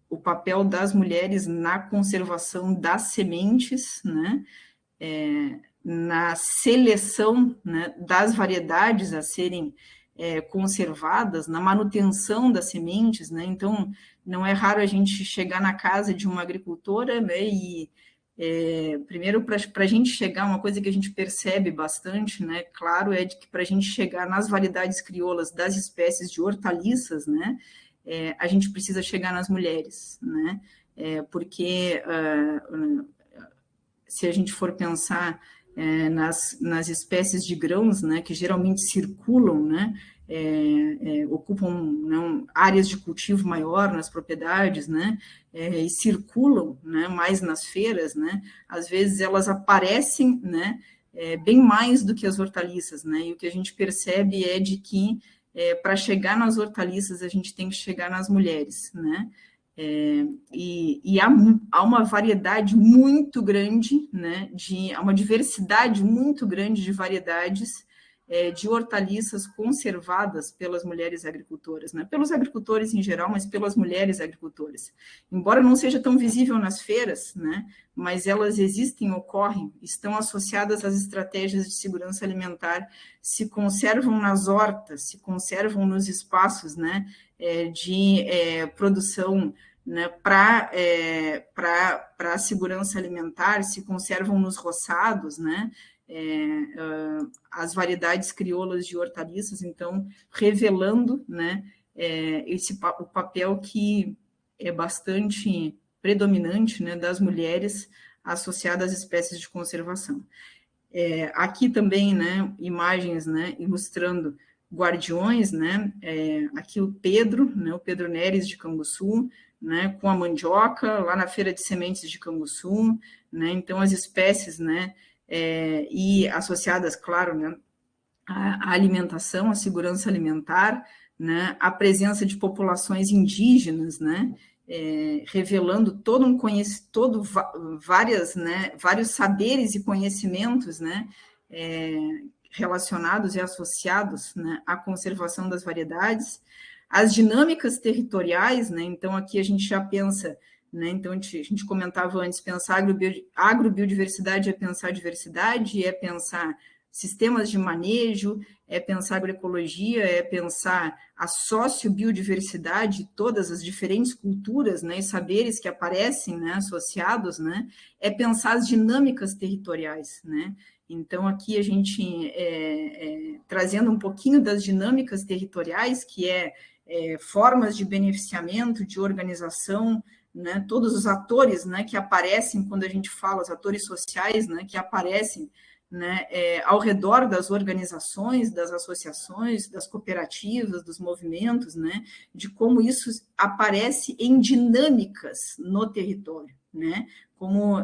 o papel das mulheres na conservação das sementes, né, na seleção, né, das variedades a serem conservadas, na manutenção das sementes, né, então não é raro a gente chegar na casa de uma agricultora, né, e primeiro, para a gente chegar, uma coisa que a gente percebe bastante, né, claro, é de que para a gente chegar nas variedades crioulas das espécies de hortaliças, né, a gente precisa chegar nas mulheres, né, porque se a gente for pensar nas espécies de grãos, né, que geralmente circulam, né, ocupam, né, áreas de cultivo maior nas propriedades, né, e circulam, né, mais nas feiras, né, às vezes elas aparecem, né, bem mais do que as hortaliças, né, e o que a gente percebe é de que para chegar nas hortaliças a gente tem que chegar nas mulheres, né, e há uma variedade muito grande, né, há uma diversidade muito grande de variedades de hortaliças conservadas pelas mulheres agricultoras, né, pelos agricultores em geral, mas pelas mulheres agricultoras. Embora não seja tão visível nas feiras, né, mas elas existem, ocorrem, estão associadas às estratégias de segurança alimentar, se conservam nas hortas, se conservam nos espaços, né, de produção, né, para a segurança alimentar, se conservam nos roçados, né, as variedades crioulas de hortaliças, então, revelando, né, o papel que é bastante predominante, né, das mulheres associadas às espécies de conservação. Aqui também, né, imagens, né, ilustrando guardiões, né, aqui o Pedro Neres de Canguçu, né, com a mandioca, lá na Feira de Sementes de Canguçu, né, então as espécies, né, e associadas, claro, né, à alimentação, à segurança alimentar, né, a presença de populações indígenas, né, revelando vários saberes e conhecimentos, né, relacionados e associados, né, à conservação das variedades. as dinâmicas territoriais, né? Então, aqui a gente já pensa, né? Então, a gente comentava antes, pensar agrobiodiversidade é pensar diversidade, é pensar sistemas de manejo, é pensar agroecologia, é pensar a sociobiodiversidade, todas as diferentes culturas, né, e saberes que aparecem, né, associados, né, é pensar as dinâmicas territoriais, né. Então, aqui a gente, trazendo um pouquinho das dinâmicas territoriais, que formas de beneficiamento, de organização, né, todos os atores, né, que aparecem quando a gente fala, os atores sociais, né, que aparecem, né, ao redor das organizações, das associações, das cooperativas, dos movimentos, né, de como isso aparece em dinâmicas no território, né, como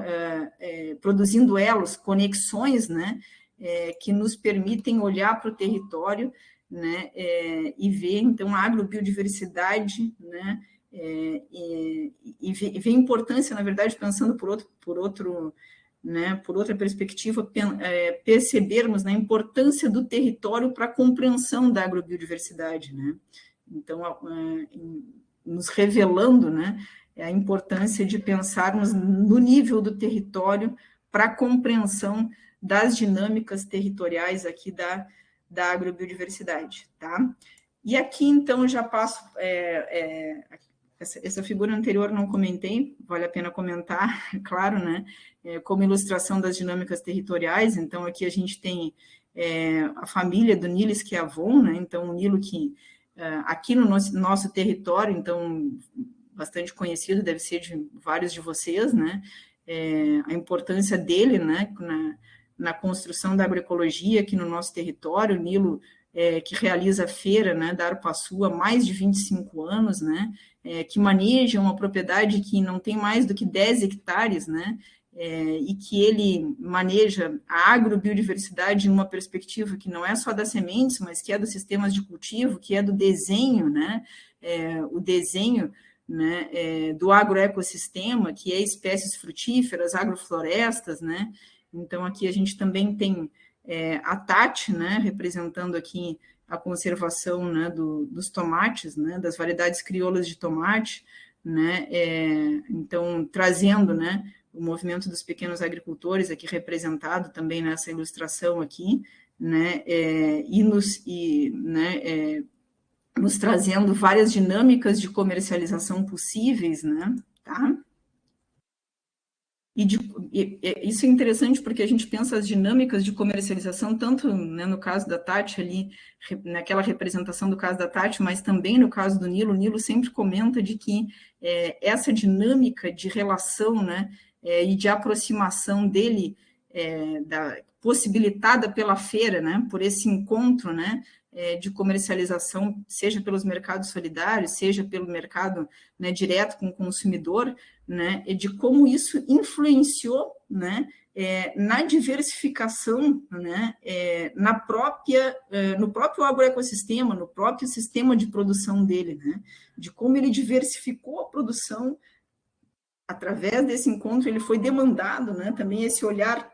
produzindo elos, conexões, né, que nos permitem olhar para o território, né, e ver, então, a agrobiodiversidade, né, e ver a importância, na verdade, pensando por outra perspectiva, percebermos, né, a importância do território para a compreensão da agrobiodiversidade, né? Então, nos revelando, né, a importância de pensarmos no nível do território para a compreensão das dinâmicas territoriais aqui da agrobiodiversidade, tá? E aqui, então, já passo... essa figura anterior não comentei, vale a pena comentar, claro, né? Como ilustração das dinâmicas territoriais. Então, aqui a gente tem a família do Nilo Schiavon, né? Então, o Nilo que aqui no nosso território, então, bastante conhecido, deve ser de vários de vocês, né? A importância dele, né? Na construção da agroecologia aqui no nosso território, o Nilo que realiza a feira, né, da Arupaçu há mais de 25 anos, né, que maneja uma propriedade que não tem mais do que 10 hectares, né, e que ele maneja a agrobiodiversidade em uma perspectiva que não é só das sementes, mas que é dos sistemas de cultivo, que é do desenho, né, o desenho, né, do agroecossistema, que é espécies frutíferas, agroflorestas, né. Então, aqui a gente também tem a Tati, né, representando aqui a conservação, né, dos tomates, né, das variedades crioulas de tomate, né, então, trazendo, né, o movimento dos pequenos agricultores aqui representado também nessa ilustração aqui, né, nos trazendo várias dinâmicas de comercialização possíveis, né, tá? Isso é interessante porque a gente pensa as dinâmicas de comercialização, tanto, né, no caso da Tati ali, naquela representação do caso da Tati, mas também no caso do Nilo. O Nilo sempre comenta de que essa dinâmica de relação, né, e de aproximação dele, possibilitada pela feira, né, por esse encontro, né, de comercialização, seja pelos mercados solidários, seja pelo mercado, né, direto com o consumidor, né, de como isso influenciou, né, na diversificação, né, no próprio agroecossistema, no próprio sistema de produção dele, né, de como ele diversificou a produção. Através desse encontro, ele foi demandado, né, também esse olhar,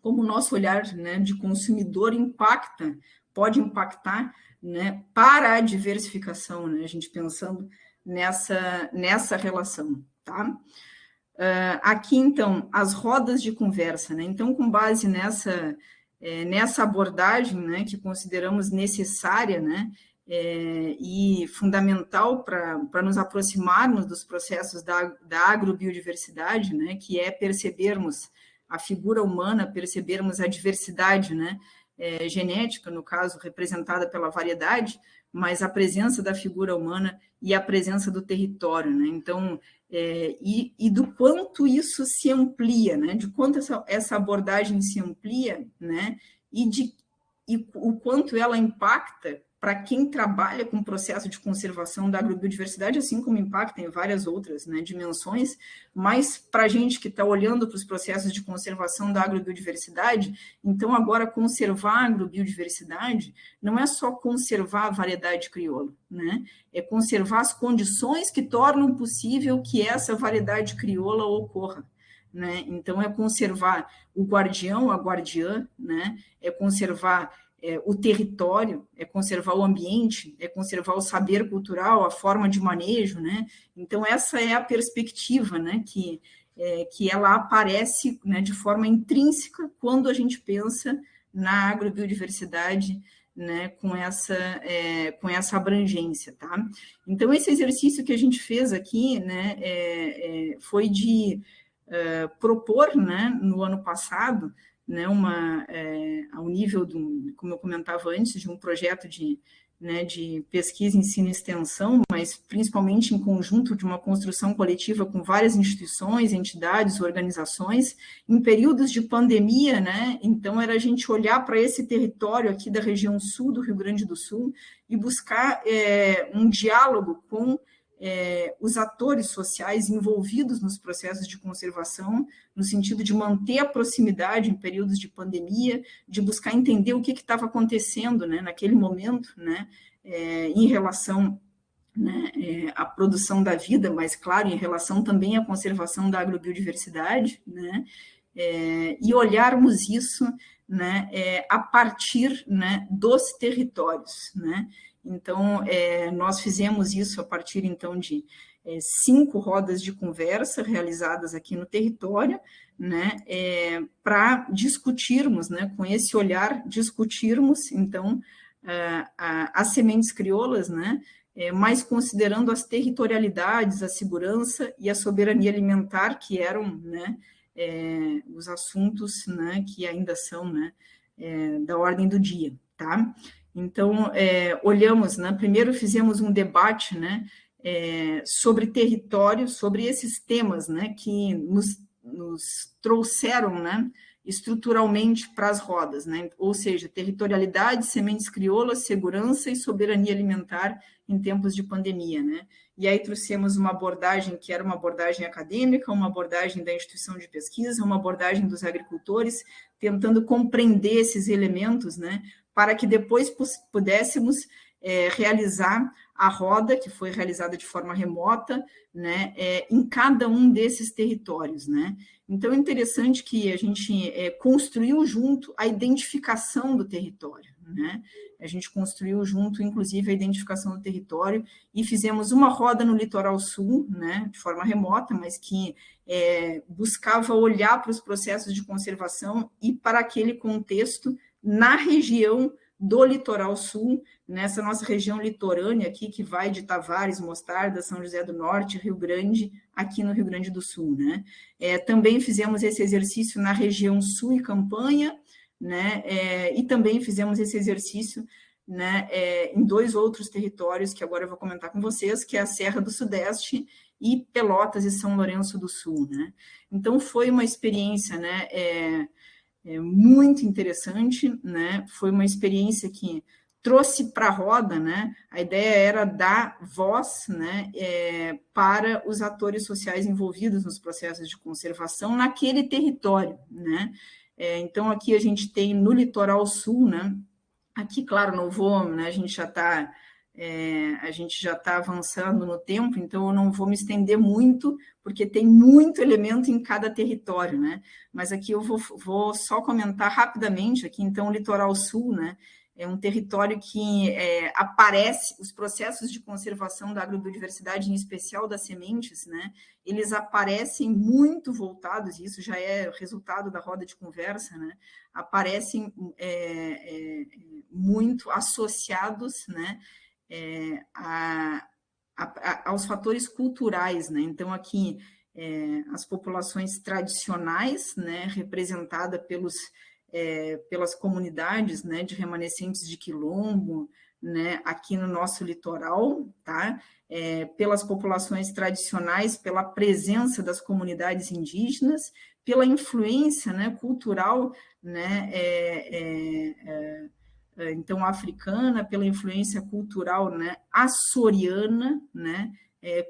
como o nosso olhar, né, de consumidor pode impactar, né, para a diversificação, né, a gente pensando nessa relação, tá? Aqui, então, as rodas de conversa, né? Então, com base nessa abordagem, né, que consideramos necessária, né, e fundamental para nos aproximarmos dos processos da agrobiodiversidade, né, que é percebermos a figura humana, percebermos a diversidade, né, genética, no caso, representada pela variedade, mas a presença da figura humana e a presença do território, né? Então, e do quanto isso se amplia, né? De quanto essa abordagem se amplia, né? E o quanto ela impacta para quem trabalha com o processo de conservação da agrobiodiversidade, assim como impacta em várias outras, né, dimensões, mas para a gente que está olhando para os processos de conservação da agrobiodiversidade, então agora conservar a agrobiodiversidade não é só conservar a variedade crioula, né, é conservar as condições que tornam possível que essa variedade crioula ocorra. Né? Então, é conservar o guardião, a guardiã, né? É conservar o território, é conservar o ambiente, é conservar o saber cultural, a forma de manejo, né? Então, essa é a perspectiva, né, que ela aparece, né, de forma intrínseca quando a gente pensa na agrobiodiversidade, né, com essa abrangência, tá? Então, esse exercício que a gente fez aqui, né, foi de propor, né, no ano passado, né, ao nível, como eu comentava antes, de um projeto de pesquisa, ensino e extensão, mas principalmente em conjunto de uma construção coletiva com várias instituições, entidades, organizações, em períodos de pandemia, né? Então, era a gente olhar para esse território aqui da região sul do Rio Grande do Sul e buscar um diálogo com os atores sociais envolvidos nos processos de conservação, no sentido de manter a proximidade em períodos de pandemia, de buscar entender o que estava acontecendo, né, naquele momento, né, em relação, né, à produção da vida, mas, claro, em relação também à conservação da agrobiodiversidade, né, e olharmos isso, né, a partir, né, dos territórios, né. Então, nós fizemos isso a partir, então, de 5 rodas de conversa realizadas aqui no território, né, para discutirmos, né, com esse olhar, discutirmos, então, as sementes crioulas, né, mas considerando as territorialidades, a segurança e a soberania alimentar, que eram, né, os assuntos, né, que ainda são, né, da ordem do dia, tá? Então, olhamos, né, primeiro fizemos um debate, né, sobre território, sobre esses temas, né, que nos trouxeram, né, estruturalmente para as rodas, né, ou seja, territorialidade, sementes crioulas, segurança e soberania alimentar em tempos de pandemia, né. E aí trouxemos uma abordagem que era uma abordagem acadêmica, uma abordagem da instituição de pesquisa, uma abordagem dos agricultores, tentando compreender esses elementos, né, para que depois pudéssemos realizar a roda, que foi realizada de forma remota, né, em cada um desses territórios, né. Então, é interessante que a gente construiu junto a identificação do território, né. A gente construiu junto, inclusive, a identificação do território e fizemos uma roda no litoral sul, né, de forma remota, mas que buscava olhar para os processos de conservação e para aquele contexto na região do litoral sul, nessa nossa região litorânea aqui, que vai de Tavares, Mostarda, São José do Norte, Rio Grande, aqui no Rio Grande do Sul, né? Também fizemos esse exercício na região sul e Campanha, né? E também fizemos esse exercício, né, em 2 outros territórios, que agora eu vou comentar com vocês, que é a Serra do Sudeste e Pelotas e São Lourenço do Sul, né? Então, foi uma experiência, né, muito interessante, né? Foi uma experiência que trouxe para a roda, né? A ideia era dar voz, né, para os atores sociais envolvidos nos processos de conservação naquele território, né? Então, aqui a gente tem no litoral sul, né? Aqui, claro, não vou, né? A gente já está avançando no tempo, então eu não vou me estender muito, porque tem muito elemento em cada território, né? Mas aqui eu vou só comentar rapidamente, aqui, então, o litoral sul, né? É um território que aparece, os processos de conservação da agrobiodiversidade, em especial das sementes, né? Eles aparecem muito voltados, e isso já é resultado da roda de conversa, né? Aparecem muito associados, né, aos fatores culturais, né? Então, aqui, as populações tradicionais, né, representada pelas comunidades, né, de remanescentes de quilombo, né, aqui no nosso litoral, tá? Pelas populações tradicionais, pela presença das comunidades indígenas, pela influência, né, cultural, né, então, africana, pela influência cultural, né, açoriana, né,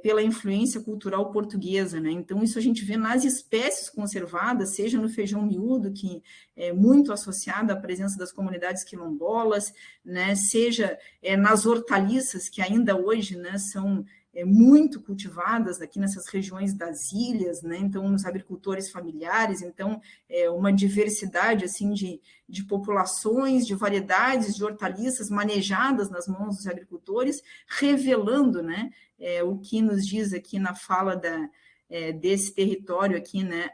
pela influência cultural portuguesa, né? Então, isso a gente vê nas espécies conservadas, seja no feijão miúdo, que é muito associado à presença das comunidades quilombolas, né? Seja nas hortaliças, que ainda hoje, né, são muito cultivadas aqui nessas regiões das ilhas, né? Então, nos agricultores familiares, então, uma diversidade, assim, de populações, de variedades de hortaliças manejadas nas mãos dos agricultores, revelando, né, o que nos diz aqui na fala desse território aqui, né,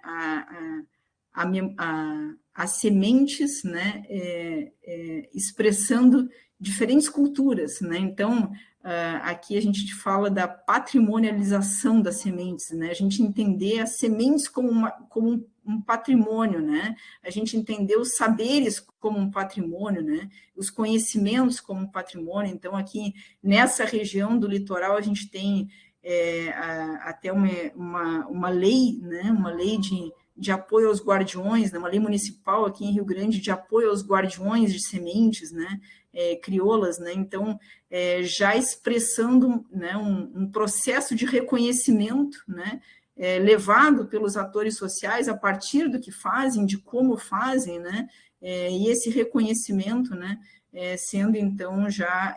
as sementes, né, expressando diferentes culturas, né? Então, aqui a gente fala da patrimonialização das sementes, né? A gente entender as sementes como um patrimônio, né? A gente entender os saberes como um patrimônio, né? Os conhecimentos como um patrimônio. Então, aqui nessa região do litoral, a gente tem até uma lei, né? Uma lei de apoio aos guardiões, né? Uma lei municipal aqui em Rio Grande de apoio aos guardiões de sementes, né? Crioulas, né? Então, já expressando, né, um processo de reconhecimento, né, levado pelos atores sociais a partir do que fazem, de como fazem, né, e esse reconhecimento, né, sendo, então, já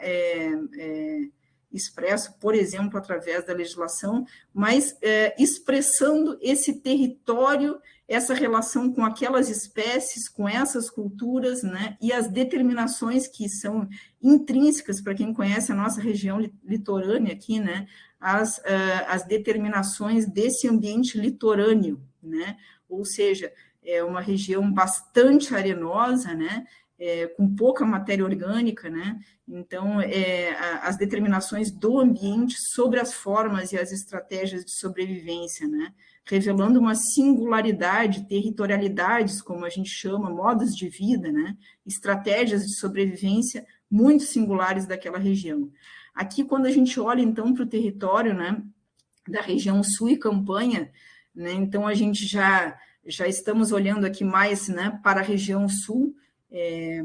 expresso, por exemplo, através da legislação, mas expressando esse território, essa relação com aquelas espécies, com essas culturas, né, e as determinações que são intrínsecas para quem conhece a nossa região litorânea aqui, né, as determinações desse ambiente litorâneo, né, ou seja, é uma região bastante arenosa, né, com pouca matéria orgânica, né, então, as determinações do ambiente sobre as formas e as estratégias de sobrevivência, né? Revelando uma singularidade, territorialidades, como a gente chama, modos de vida, né? Estratégias de sobrevivência muito singulares daquela região. Aqui, quando a gente olha, então, para o território, né, da região sul e campanha, né, então a gente já estamos olhando aqui mais, né, para a região sul,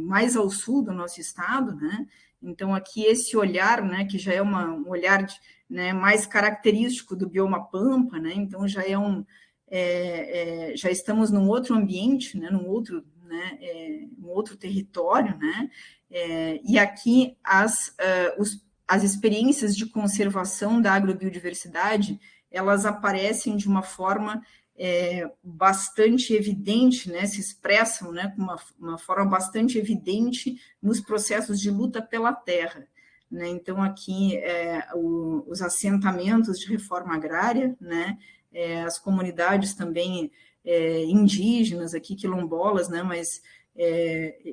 mais ao sul do nosso estado, né? Então, aqui esse olhar, né, que já é um olhar né, mais característico do bioma pampa, né? Então, já já estamos num outro ambiente, né, num outro território, né? E aqui as experiências de conservação da agrobiodiversidade, elas aparecem de uma forma bastante evidente, né, se expressam, né, com uma forma bastante evidente nos processos de luta pela terra, né? Então, aqui, os assentamentos de reforma agrária, né, as comunidades também indígenas, aqui quilombolas, né, mas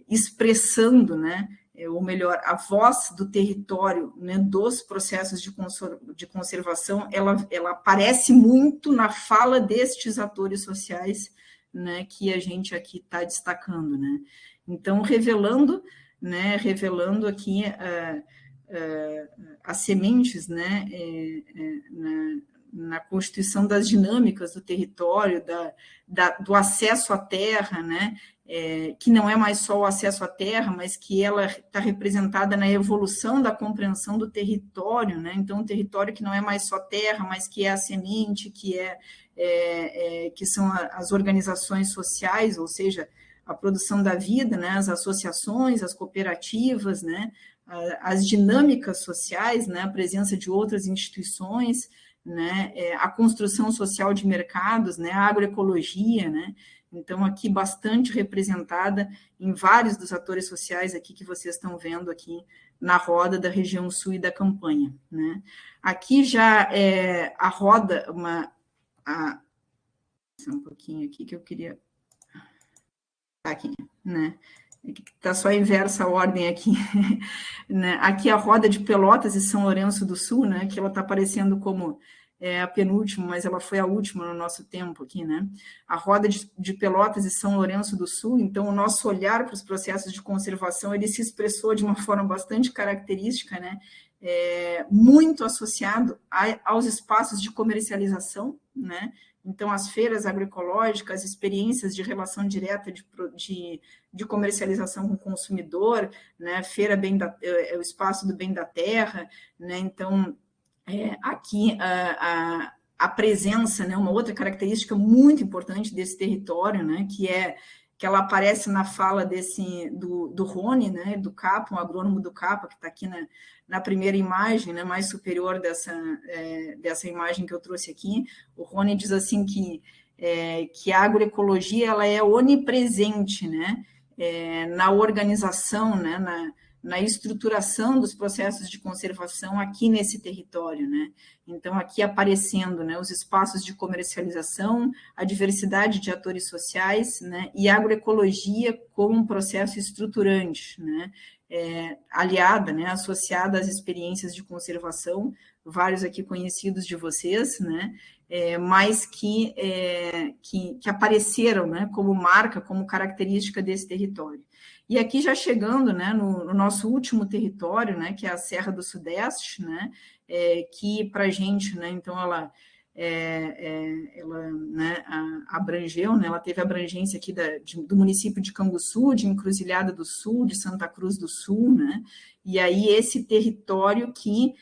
expressando, né, ou melhor, a voz do território, né, dos processos de conservação, ela aparece muito na fala destes atores sociais, né, que a gente aqui está destacando, né. Então, revelando aqui as sementes, né, na constituição das dinâmicas do território, do acesso à terra, né, que não é mais só o acesso à terra, mas que ela está representada na evolução da compreensão do território, né? Então, um território que não é mais só terra, mas que é a semente, que são as organizações sociais, ou seja, a produção da vida, né? As associações, as cooperativas, né? As dinâmicas sociais, né? A presença de outras instituições, né? A construção social de mercados, né? A agroecologia, né? Então, aqui bastante representada em vários dos atores sociais aqui que vocês estão vendo aqui na roda da região sul e da campanha, né? Aqui já a roda, um pouquinho aqui que eu queria... Aqui, né? Está só inversa a ordem aqui, né? Aqui a roda de Pelotas e São Lourenço do Sul, né? Que ela está aparecendo como a penúltima, mas ela foi a última no nosso tempo aqui, né? A roda de Pelotas e São Lourenço do Sul, então o nosso olhar para os processos de conservação, ele se expressou de uma forma bastante característica, né? Muito associado aos espaços de comercialização, né? Então, as feiras agroecológicas, experiências de relação direta de comercialização com o consumidor, né? O espaço do bem da terra, né? Então, aqui a presença, né? Uma outra característica muito importante desse território, né? Que é que ela aparece na fala do Rony, né, do Capa, um agrônomo do Capa, que está aqui na primeira imagem, né, mais superior dessa imagem que eu trouxe aqui. O Rony diz assim que a agroecologia ela é onipresente, né, na organização, né, na estruturação dos processos de conservação aqui nesse território, né? Então, aqui aparecendo, né, os espaços de comercialização, a diversidade de atores sociais, né, e a agroecologia como um processo estruturante, né, aliada, né, associada às experiências de conservação, vários aqui conhecidos de vocês, né, mas que apareceram, né, como marca, como característica desse território. E aqui já chegando, né, no nosso último território, né, que é a Serra do Sudeste, né, que para a gente, né, então ela né, abrangeu, né, ela teve abrangência aqui do município de Canguçu, de Encruzilhada do Sul, de Santa Cruz do Sul, né, e aí esse território que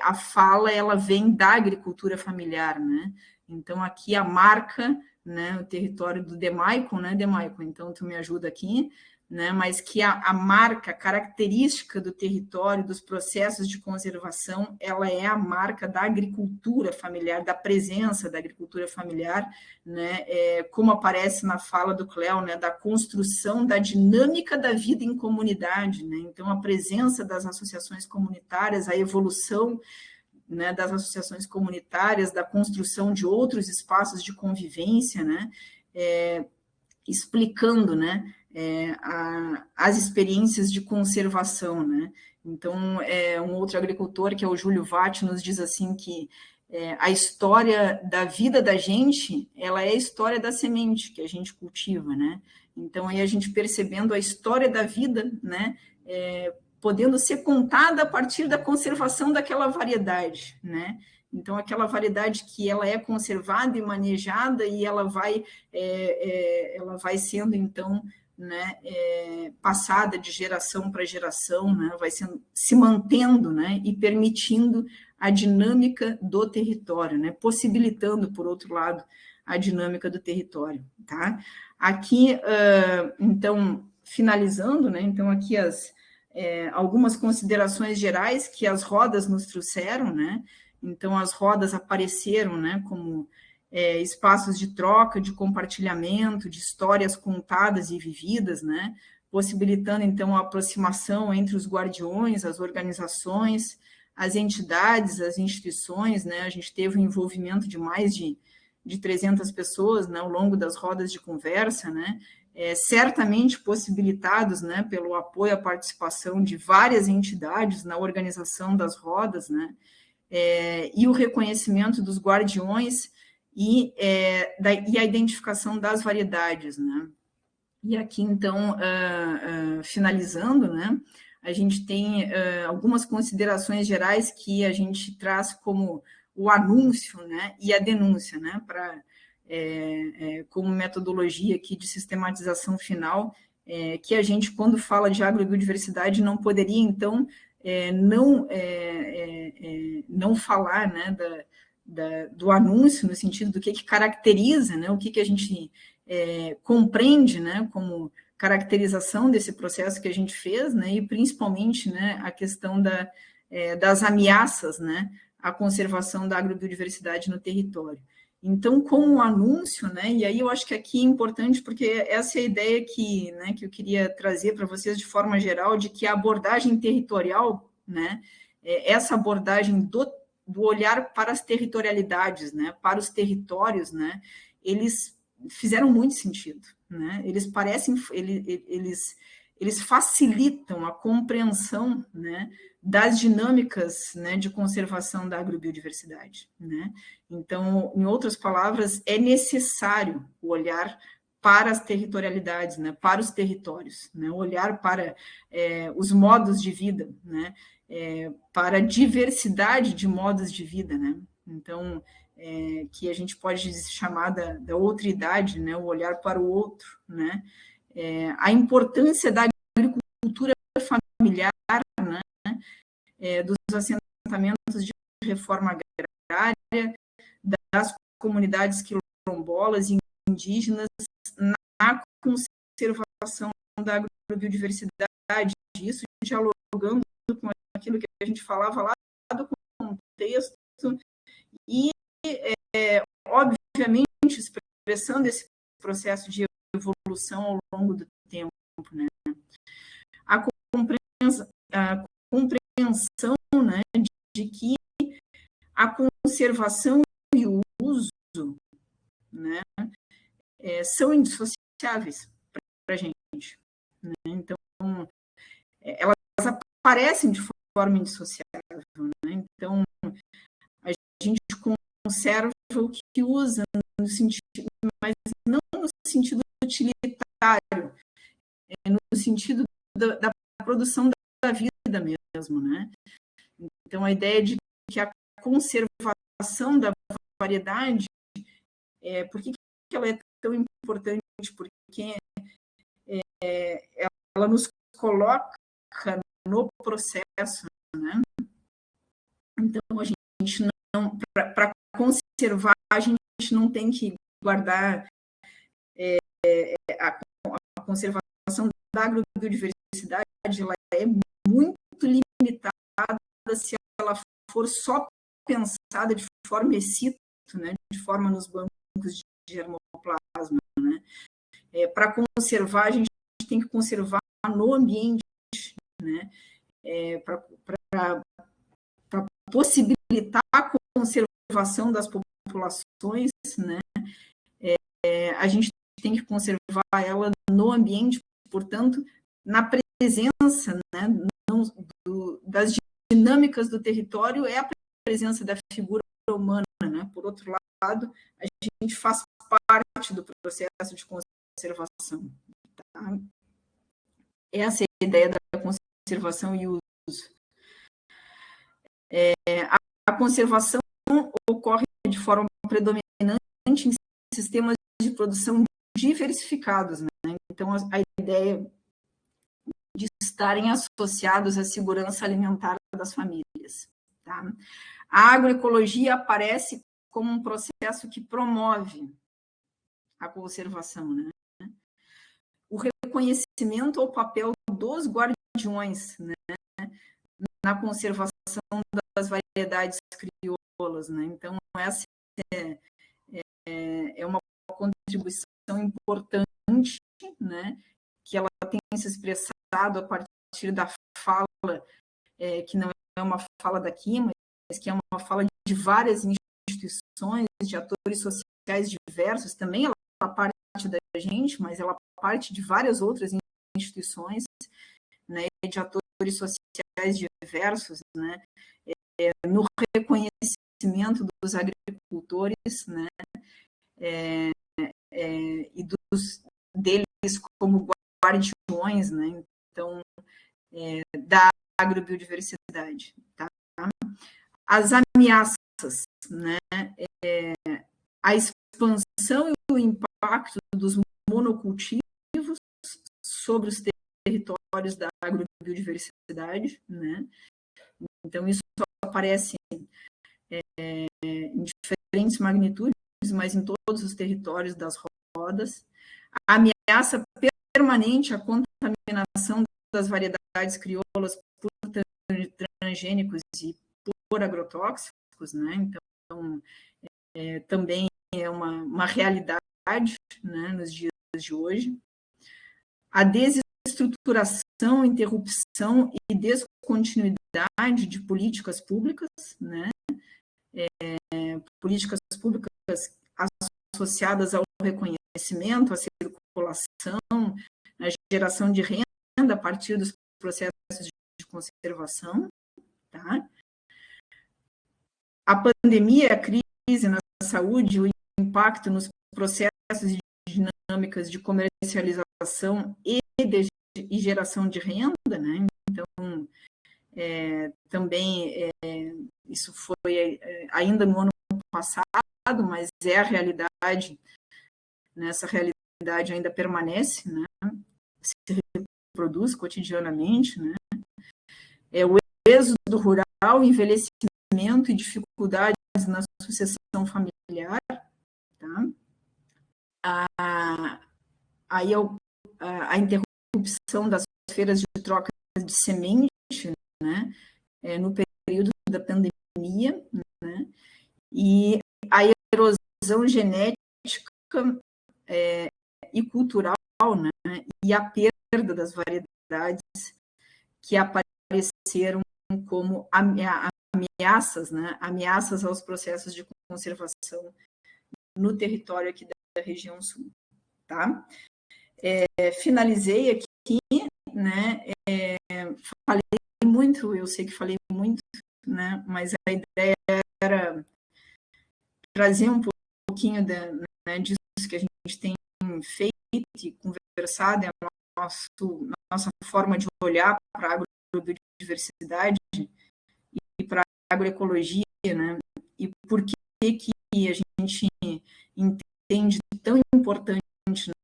a fala ela vem da agricultura familiar, né, então aqui a marca, né, o território do Demaicon, né, Demaicon, então tu me ajuda aqui, né, mas que a marca, a característica do território, dos processos de conservação, ela é a marca da agricultura familiar, da presença da agricultura familiar, né, como aparece na fala do Cléo, né, da construção da dinâmica da vida em comunidade, né, então a presença das associações comunitárias, a evolução, né, das associações comunitárias, da construção de outros espaços de convivência, né, explicando, né, as experiências de conservação, né? Então, um outro agricultor, que é o Júlio Vatti, nos diz assim que a história da vida da gente, ela é a história da semente que a gente cultiva, né? Então, aí a gente percebendo a história da vida, né, podendo ser contada a partir da conservação daquela variedade, né? Então, aquela variedade que ela é conservada e manejada e ela vai sendo, então, né, passada de geração para geração, né, vai se mantendo, né, e permitindo a dinâmica do território, né, possibilitando, por outro lado, a dinâmica do território, tá? Aqui, então, finalizando, né, então aqui algumas considerações gerais que as rodas nos trouxeram, né, então as rodas apareceram, né, como espaços de troca, de compartilhamento, de histórias contadas e vividas, né, possibilitando, então, a aproximação entre os guardiões, as organizações, as entidades, as instituições, né, a gente teve um envolvimento de mais de 300 pessoas, né, ao longo das rodas de conversa, né, certamente possibilitados, né, pelo apoio à participação de várias entidades na organização das rodas, né, e o reconhecimento dos guardiões e a identificação das variedades, né? E aqui, então, finalizando, né, a gente tem algumas considerações gerais que a gente traz como o anúncio, né, e a denúncia, né, como metodologia aqui de sistematização final, que a gente, quando fala de agrobiodiversidade, não poderia, então, não falar, né, do anúncio, no sentido do que caracteriza, né, o que a gente compreende, né, como caracterização desse processo que a gente fez, né, e principalmente, né, a questão das ameaças, né, à conservação da agrobiodiversidade no território. Então, como um anúncio, né, e aí eu acho que aqui é importante, porque essa é a ideia né, que eu queria trazer para vocês de forma geral, de que a abordagem territorial, né, essa abordagem do olhar para as territorialidades, né, para os territórios, né, eles fizeram muito sentido, né, eles facilitam a compreensão, né, das dinâmicas, né, de conservação da agrobiodiversidade, né? Então, em outras palavras, é necessário o olhar para as territorialidades, né, para os territórios, né, olhar para os modos de vida, né, para a diversidade de modos de vida, né? Então, que a gente pode chamar da outra idade, né, o olhar para o outro, né? A importância da agricultura familiar, né, dos assentamentos de reforma agrária, das comunidades quilombolas e indígenas na conservação da agrobiodiversidade, isso dialogando com aquilo que a gente falava lá do contexto e, obviamente, expressando esse processo de evolução ao longo do tempo, né? A compreensão, né, de que a conservação e o uso, né, são indissociáveis para a gente, né? Então, elas aparecem de forma indissociável, né? Então, a gente conserva o que usa no sentido, mas não no sentido utilitário, no sentido da produção da vida mesmo, né? Então, a ideia de que a conservação da variedade, por que ela é tão importante? Porque ela nos coloca no processo, né? Então, a gente não, para conservar, a gente não tem que guardar a conservação da agrobiodiversidade, ela é muito limitada se ela for só pensada de forma ex situ, né, de forma nos bancos de germoplasma, né? Para conservar, a gente tem que conservar no ambiente, né? Para possibilitar a conservação das populações, né? A gente tem que conservar ela no ambiente, portanto, na presença, né, das dinâmicas do território, é a presença da figura humana, né? Por outro lado, a gente faz parte do processo de conservação. Tá? Essa é a ideia da conservação e uso. A conservação ocorre de forma predominante em sistemas de produção diversificados, né? Então, a ideia de estarem associados à segurança alimentar das famílias. Tá? A agroecologia aparece como um processo que promove a conservação, né? O reconhecimento ao papel dos guardiões, né, na conservação das variedades crioulas, né? Então, essa é uma contribuição importante, né, que ela tem se expressado a partir da fala, que não é uma fala daqui, mas que é uma fala de várias instituições, de atores sociais diversos, também ela parte da gente, mas ela parte de várias outras instituições, né, de atores sociais diversos, né, no reconhecimento dos agricultores, né, e deles como guardiões, né, então, da agrobiodiversidade. Tá? As ameaças, né, a expansão e o impacto dos monocultivos sobre os territórios da agrobiodiversidade, né? Então, isso aparece em diferentes magnitudes, mas em todos os territórios das rodas. A ameaça permanente à contaminação das variedades crioulas por transgênicos e por agrotóxicos, né? Então, também é uma realidade, né, nos dias de hoje. A desestruturação, interrupção e descontinuidade de políticas públicas, né? Políticas públicas associadas ao reconhecimento, à circulação, à geração de renda a partir dos processos de conservação. Tá? A pandemia, a crise na saúde, o impacto nos processos e dinâmicas de comercialização e geração de renda, né? Então, também isso foi ainda no ano passado, mas é a realidade, né? Essa realidade ainda permanece, né? Se reproduz cotidianamente, né? O êxodo rural, envelhecimento e dificuldades na sucessão familiar, tá? Aí a interrupção das feiras de troca de semente, né, no período da pandemia, né, e a erosão genética e cultural, né, e a perda das variedades que apareceram como ameaças, né, ameaças aos processos de conservação no território aqui da região sul, tá? Finalizei aqui, né, falei muito, eu sei que falei muito, né, mas a ideia era trazer um pouquinho disso que a gente tem feito e conversado, é a nossa forma de olhar para a agrobiodiversidade e para a agroecologia, né, e por que a gente entende tão importante,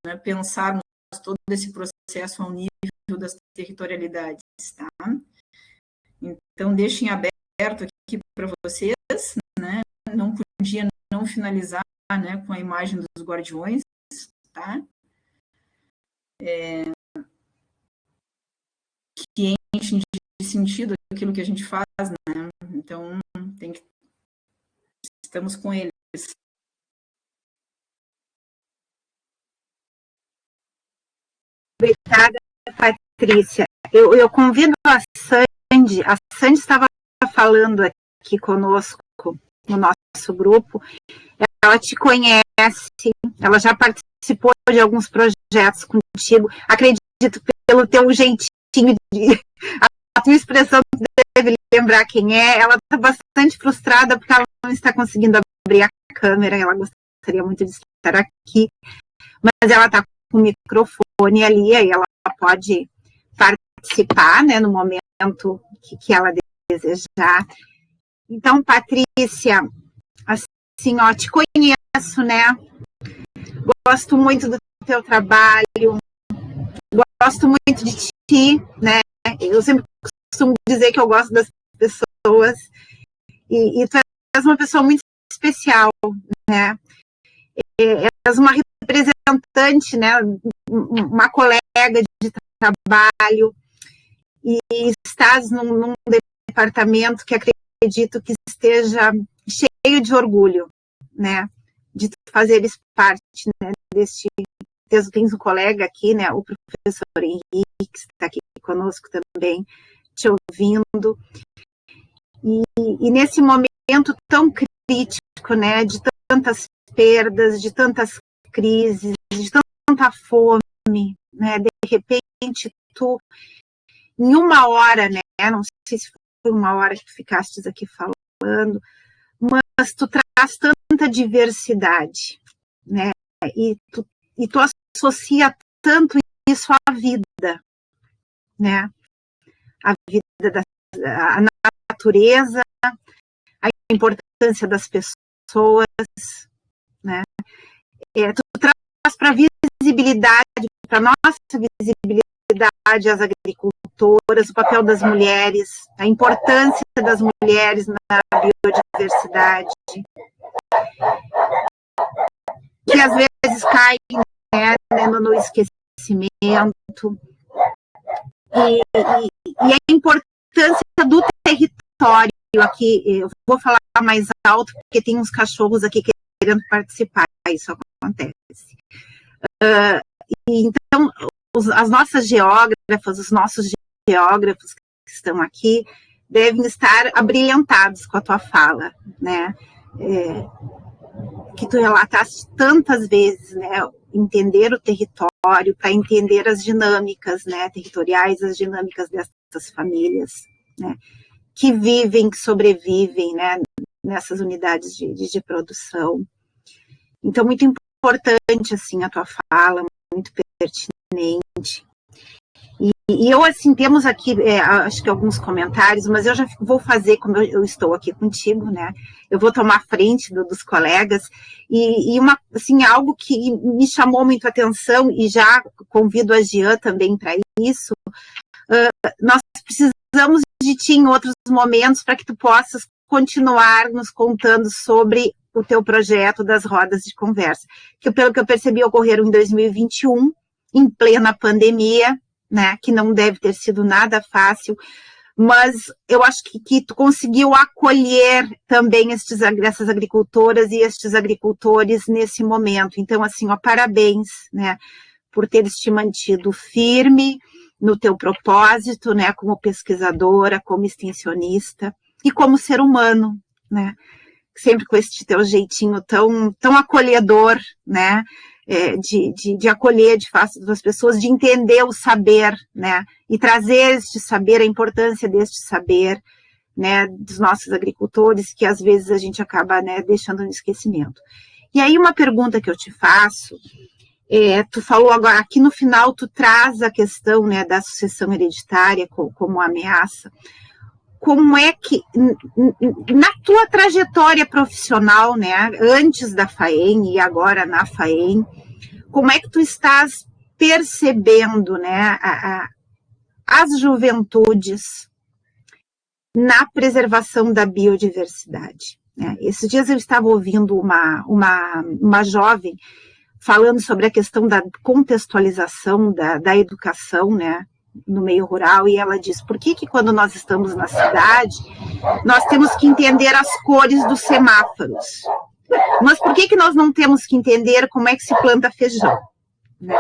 né, pensar todo esse processo ao nível das territorialidades, tá? Então, deixem aberto aqui para vocês, né? Não podia não finalizar, né, com a imagem dos guardiões, tá? Que enchem de sentido aquilo que a gente faz, né? Então, estamos com eles. Obrigada, Patrícia. Eu convido a Sandy estava falando aqui conosco no nosso grupo, ela te conhece, ela já participou de alguns projetos contigo, acredito pelo teu jeitinho, a tua expressão deve lembrar quem é, ela está bastante frustrada porque ela não está conseguindo abrir a câmera, ela gostaria muito de estar aqui, mas ela está com o microfone ali, aí ela pode participar, né, no momento que ela desejar. Então, Patrícia, assim, ó, te conheço, né, gosto muito do teu trabalho, gosto muito de ti, né, eu sempre costumo dizer que eu gosto das pessoas, e tu és uma pessoa muito especial, né, és uma representante, né, uma colega de trabalho, e estás num departamento que acredito que esteja cheio de orgulho, né, de fazeres parte, né, deste, tens um colega aqui, né, o professor Henrique, que está aqui conosco também, te ouvindo, e nesse momento tão crítico, né, de tantas perdas, de tantas crises, de tanta fome, né, de repente tu, em uma hora, né, não sei se foi uma hora que tu ficastes aqui falando, mas tu traz tanta diversidade, né, e tu associa tanto isso à vida, né, a vida a natureza, a importância das pessoas, né, tu traz para a visibilidade, para a nossa visibilidade, as agricultoras, o papel das mulheres, a importância das mulheres na biodiversidade, que às vezes cai, né, no esquecimento, e a importância do território aqui, eu vou falar mais alto, porque tem uns cachorros aqui querendo participar, isso acontece. Então, as nossas geógrafas, os nossos geógrafos que estão aqui, devem estar abrilhantados com a tua fala, né, que tu relataste tantas vezes, né, entender o território, para entender as dinâmicas, né, territoriais, as dinâmicas dessas famílias, né, que vivem, que sobrevivem, né, nessas unidades de produção. Então, muito importante, assim, a tua fala, muito pertinente. E eu, assim, temos aqui, acho que alguns comentários, mas eu já vou fazer, como eu estou aqui contigo, né, eu vou tomar frente dos colegas, e assim, algo que me chamou muito a atenção, e já convido a Jean também para isso, nós precisamos de ti em outros momentos para que tu possas continuar nos contando sobre o teu projeto das rodas de conversa, que pelo que eu percebi ocorreram em 2021, em plena pandemia, né, que não deve ter sido nada fácil, mas eu acho que tu conseguiu acolher também essas agricultoras e estes agricultores nesse momento. Então, assim, ó, parabéns, né, por teres te mantido firme no teu propósito, né, como pesquisadora, como extensionista e como ser humano, né, sempre com esse teu jeitinho tão acolhedor, né, de acolher de face das pessoas, de entender o saber, né, e trazer este saber, a importância deste saber, né, dos nossos agricultores, que às vezes a gente acaba, né, deixando no esquecimento. E aí uma pergunta que eu te faço, tu falou agora, aqui no final tu traz a questão, né, da sucessão hereditária como ameaça. Como é que, na tua trajetória profissional, né, antes da FAEM e agora na FAEM, como é que tu estás percebendo, né, as juventudes na preservação da biodiversidade? Né? Esses dias eu estava ouvindo uma jovem falando sobre a questão da contextualização da educação, né, no meio rural, e ela diz, por que quando nós estamos na cidade, nós temos que entender as cores dos semáforos? Mas por que nós não temos que entender como é que se planta feijão? Né?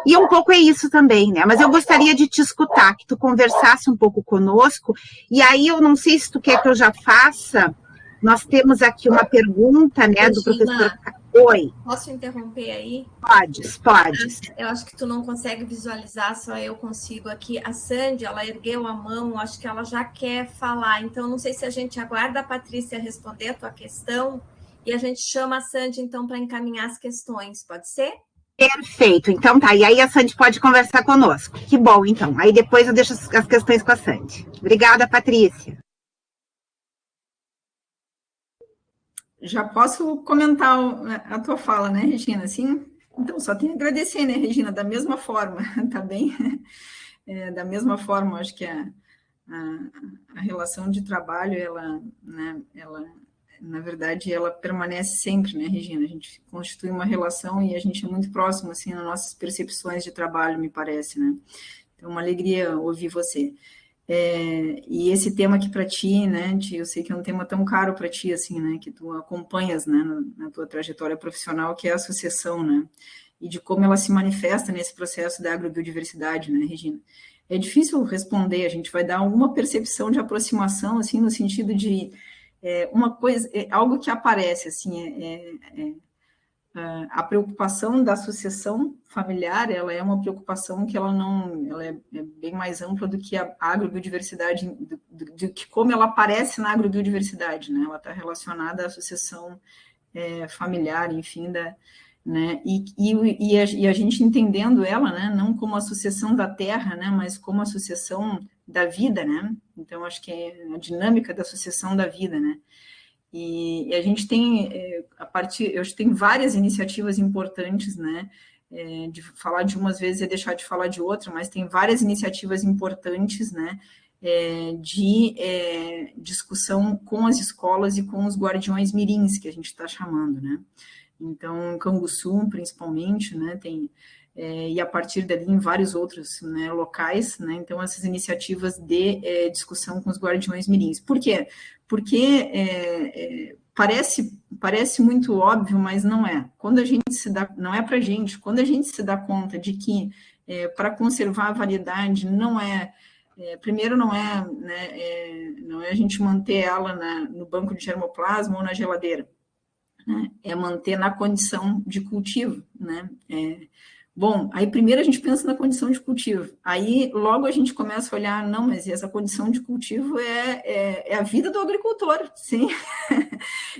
E um pouco é isso também, né? Mas eu gostaria de te escutar, que tu conversasse um pouco conosco, e aí eu não sei se tu quer que eu já faça, nós temos aqui uma pergunta, né, do professor... Oi. Posso interromper aí? Podes. Eu acho que tu não consegue visualizar, só eu consigo aqui. A Sandy, ela ergueu a mão, acho que ela já quer falar. Então, não sei se a gente aguarda a Patrícia responder a tua questão e a gente chama a Sandy, então, para encaminhar as questões. Pode ser? Perfeito. Então tá. E aí a Sandy pode conversar conosco. Que bom, então. Aí depois eu deixo as questões com a Sandy. Obrigada, Patrícia. Já posso comentar a tua fala, né, Regina? Sim? Então, só tenho a agradecer, né, Regina? Da mesma forma, tá bem? Da mesma forma, acho que a relação de trabalho, ela, na verdade, ela permanece sempre, né, Regina? A gente constitui uma relação e a gente é muito próximo, assim, nas nossas percepções de trabalho, me parece, né? Então, uma alegria ouvir você. E esse tema aqui para ti, né, eu sei que é um tema tão caro para ti, assim, né, que tu acompanhas, né, na tua trajetória profissional, que é a sucessão, né, e de como ela se manifesta nesse processo da agrobiodiversidade, né, Regina? É difícil responder, a gente vai dar uma percepção de aproximação, assim, no sentido de uma coisa, algo que aparece, assim, a preocupação da sucessão familiar, ela é uma preocupação que ela é bem mais ampla do que a agrobiodiversidade, do que como ela aparece na agrobiodiversidade, né? Ela está relacionada à sucessão familiar, enfim, né? E a gente entendendo ela, né? Não como a sucessão da terra, né? Mas como a sucessão da vida, né? Então, acho que é a dinâmica da sucessão da vida, né? E a gente tem, eu acho que tem várias iniciativas importantes, né, de falar de umas vezes e deixar de falar de outra, mas tem várias iniciativas importantes, né, de discussão com as escolas e com os guardiões mirins, que a gente está chamando, né. Então, em Canguçu, principalmente, né, tem... e a partir dali em vários outros, né, locais, né, então essas iniciativas de discussão com os guardiões mirins. Por quê? Porque parece muito óbvio, mas não é. Quando a gente se dá, não é para a gente, quando a gente se dá conta de que para conservar a variedade primeiro não é, né, não é a gente manter ela no banco de germoplasma ou na geladeira, né, é manter na condição de cultivo, né, bom, aí primeiro a gente pensa na condição de cultivo, aí logo a gente começa a olhar, não, mas essa condição de cultivo é a vida do agricultor, sim,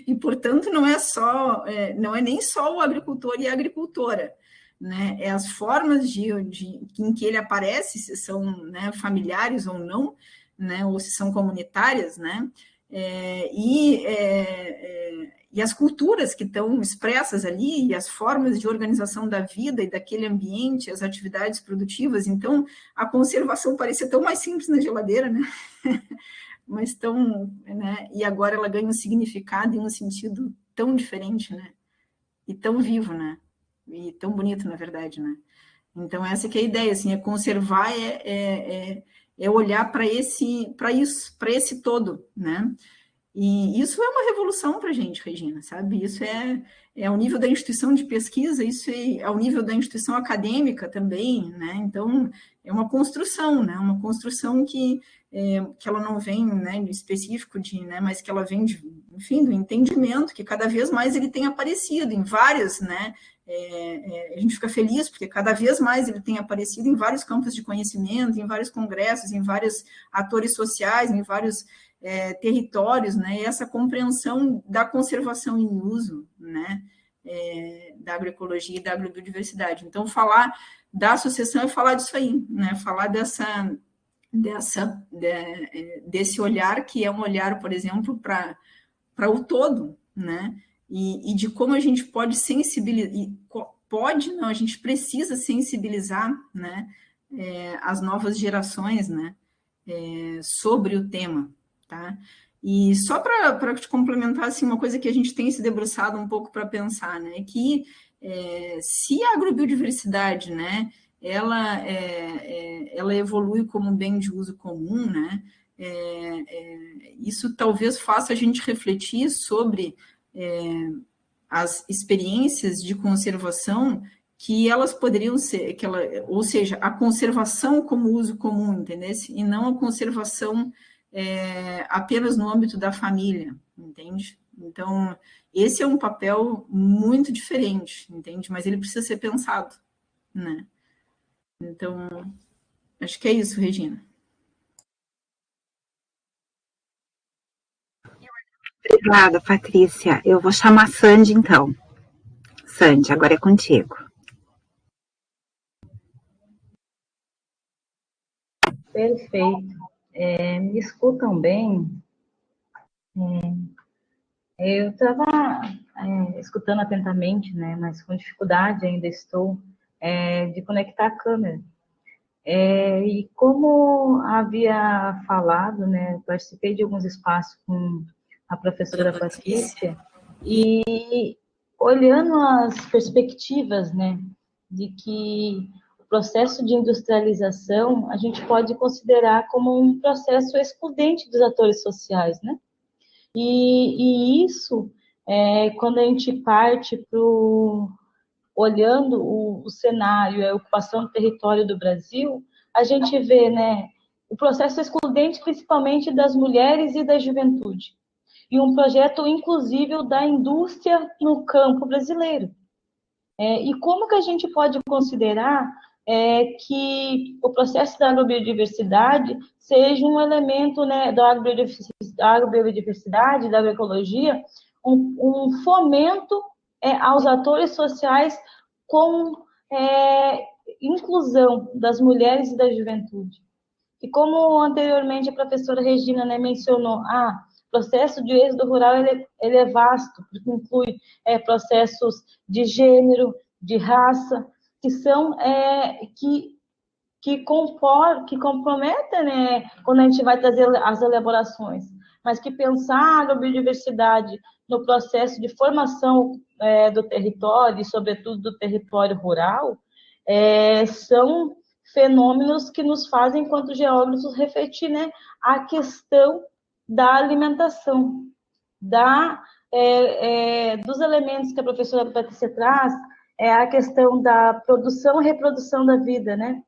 e portanto não é nem só o agricultor e a agricultora, né, é as formas em que ele aparece, se são, né, familiares ou não, né, ou se são comunitárias, né, e as culturas que estão expressas ali, e as formas de organização da vida e daquele ambiente, as atividades produtivas. Então, a conservação parecia tão mais simples na geladeira, né? Mas né? E agora ela ganha um significado e um sentido tão diferente, né? E tão vivo, né? e tão bonito, na verdade, né? Então, essa que é a ideia, assim, é conservar, é olhar para isso, para esse todo, né? E isso é uma revolução para a gente, Regina, sabe? Isso é ao nível da instituição de pesquisa, isso é ao nível da instituição acadêmica também, né? Então, é uma construção, né? Uma construção que ela não vem, né, específico né, mas que ela vem, enfim, do entendimento, que cada vez mais ele tem aparecido em várias, né? A gente fica feliz porque cada vez mais ele tem aparecido em vários campos de conhecimento, em vários congressos, em vários atores sociais, em vários territórios, né? E essa compreensão da conservação em uso, né? Da agroecologia e da agrobiodiversidade. Então, falar da associação é falar disso aí, né? Falar desse olhar que é um olhar, por exemplo, para o todo, né? E de como a gente pode sensibilizar, não, a gente precisa sensibilizar, né? As novas gerações, né? Sobre o tema, tá? E só para te complementar, assim, uma coisa que a gente tem se debruçado um pouco para pensar, né? Que se a agrobiodiversidade, né? Ela evolui como um bem de uso comum, né? Isso talvez faça a gente refletir sobre as experiências de conservação que elas poderiam ser, ou seja, a conservação como uso comum, entendeu? E não a conservação apenas no âmbito da família, entende? Então, esse é um papel muito diferente, entende? Mas ele precisa ser pensado, né? Então, acho que é isso, Regina. Obrigada, Patrícia. Eu vou chamar a Sandy, então. Sandy, agora é contigo. Perfeito. Me escutam bem? Eu estava escutando atentamente, né, mas com dificuldade ainda estou de conectar a câmera. E como havia falado, né, participei de alguns espaços com a professora Patrícia e olhando as perspectivas, né, de que o processo de industrialização a gente pode considerar como um processo excludente dos atores sociais, né? E isso, quando a gente parte para olhando o cenário, a ocupação do território do Brasil, a gente vê, né, o processo excludente principalmente das mulheres e da juventude. E um projeto inclusive da indústria no campo brasileiro. E como que a gente pode considerar que o processo da agrobiodiversidade seja um elemento, né, da agrobiodiversidade, da agroecologia, um fomento aos atores sociais com inclusão das mulheres e da juventude. E como anteriormente a professora Regina, né, mencionou, o processo de êxodo rural ele é vasto, porque inclui processos de gênero, de raça, que são que comprometem, né, quando a gente vai trazer as elaborações, mas que pensar a agrobiodiversidade no processo de formação do território, e sobretudo do território rural, são fenômenos que nos fazem, enquanto geógrafos, refletir, né, a questão da alimentação, dos elementos que a professora Patrícia traz, a questão da produção e reprodução da vida, né?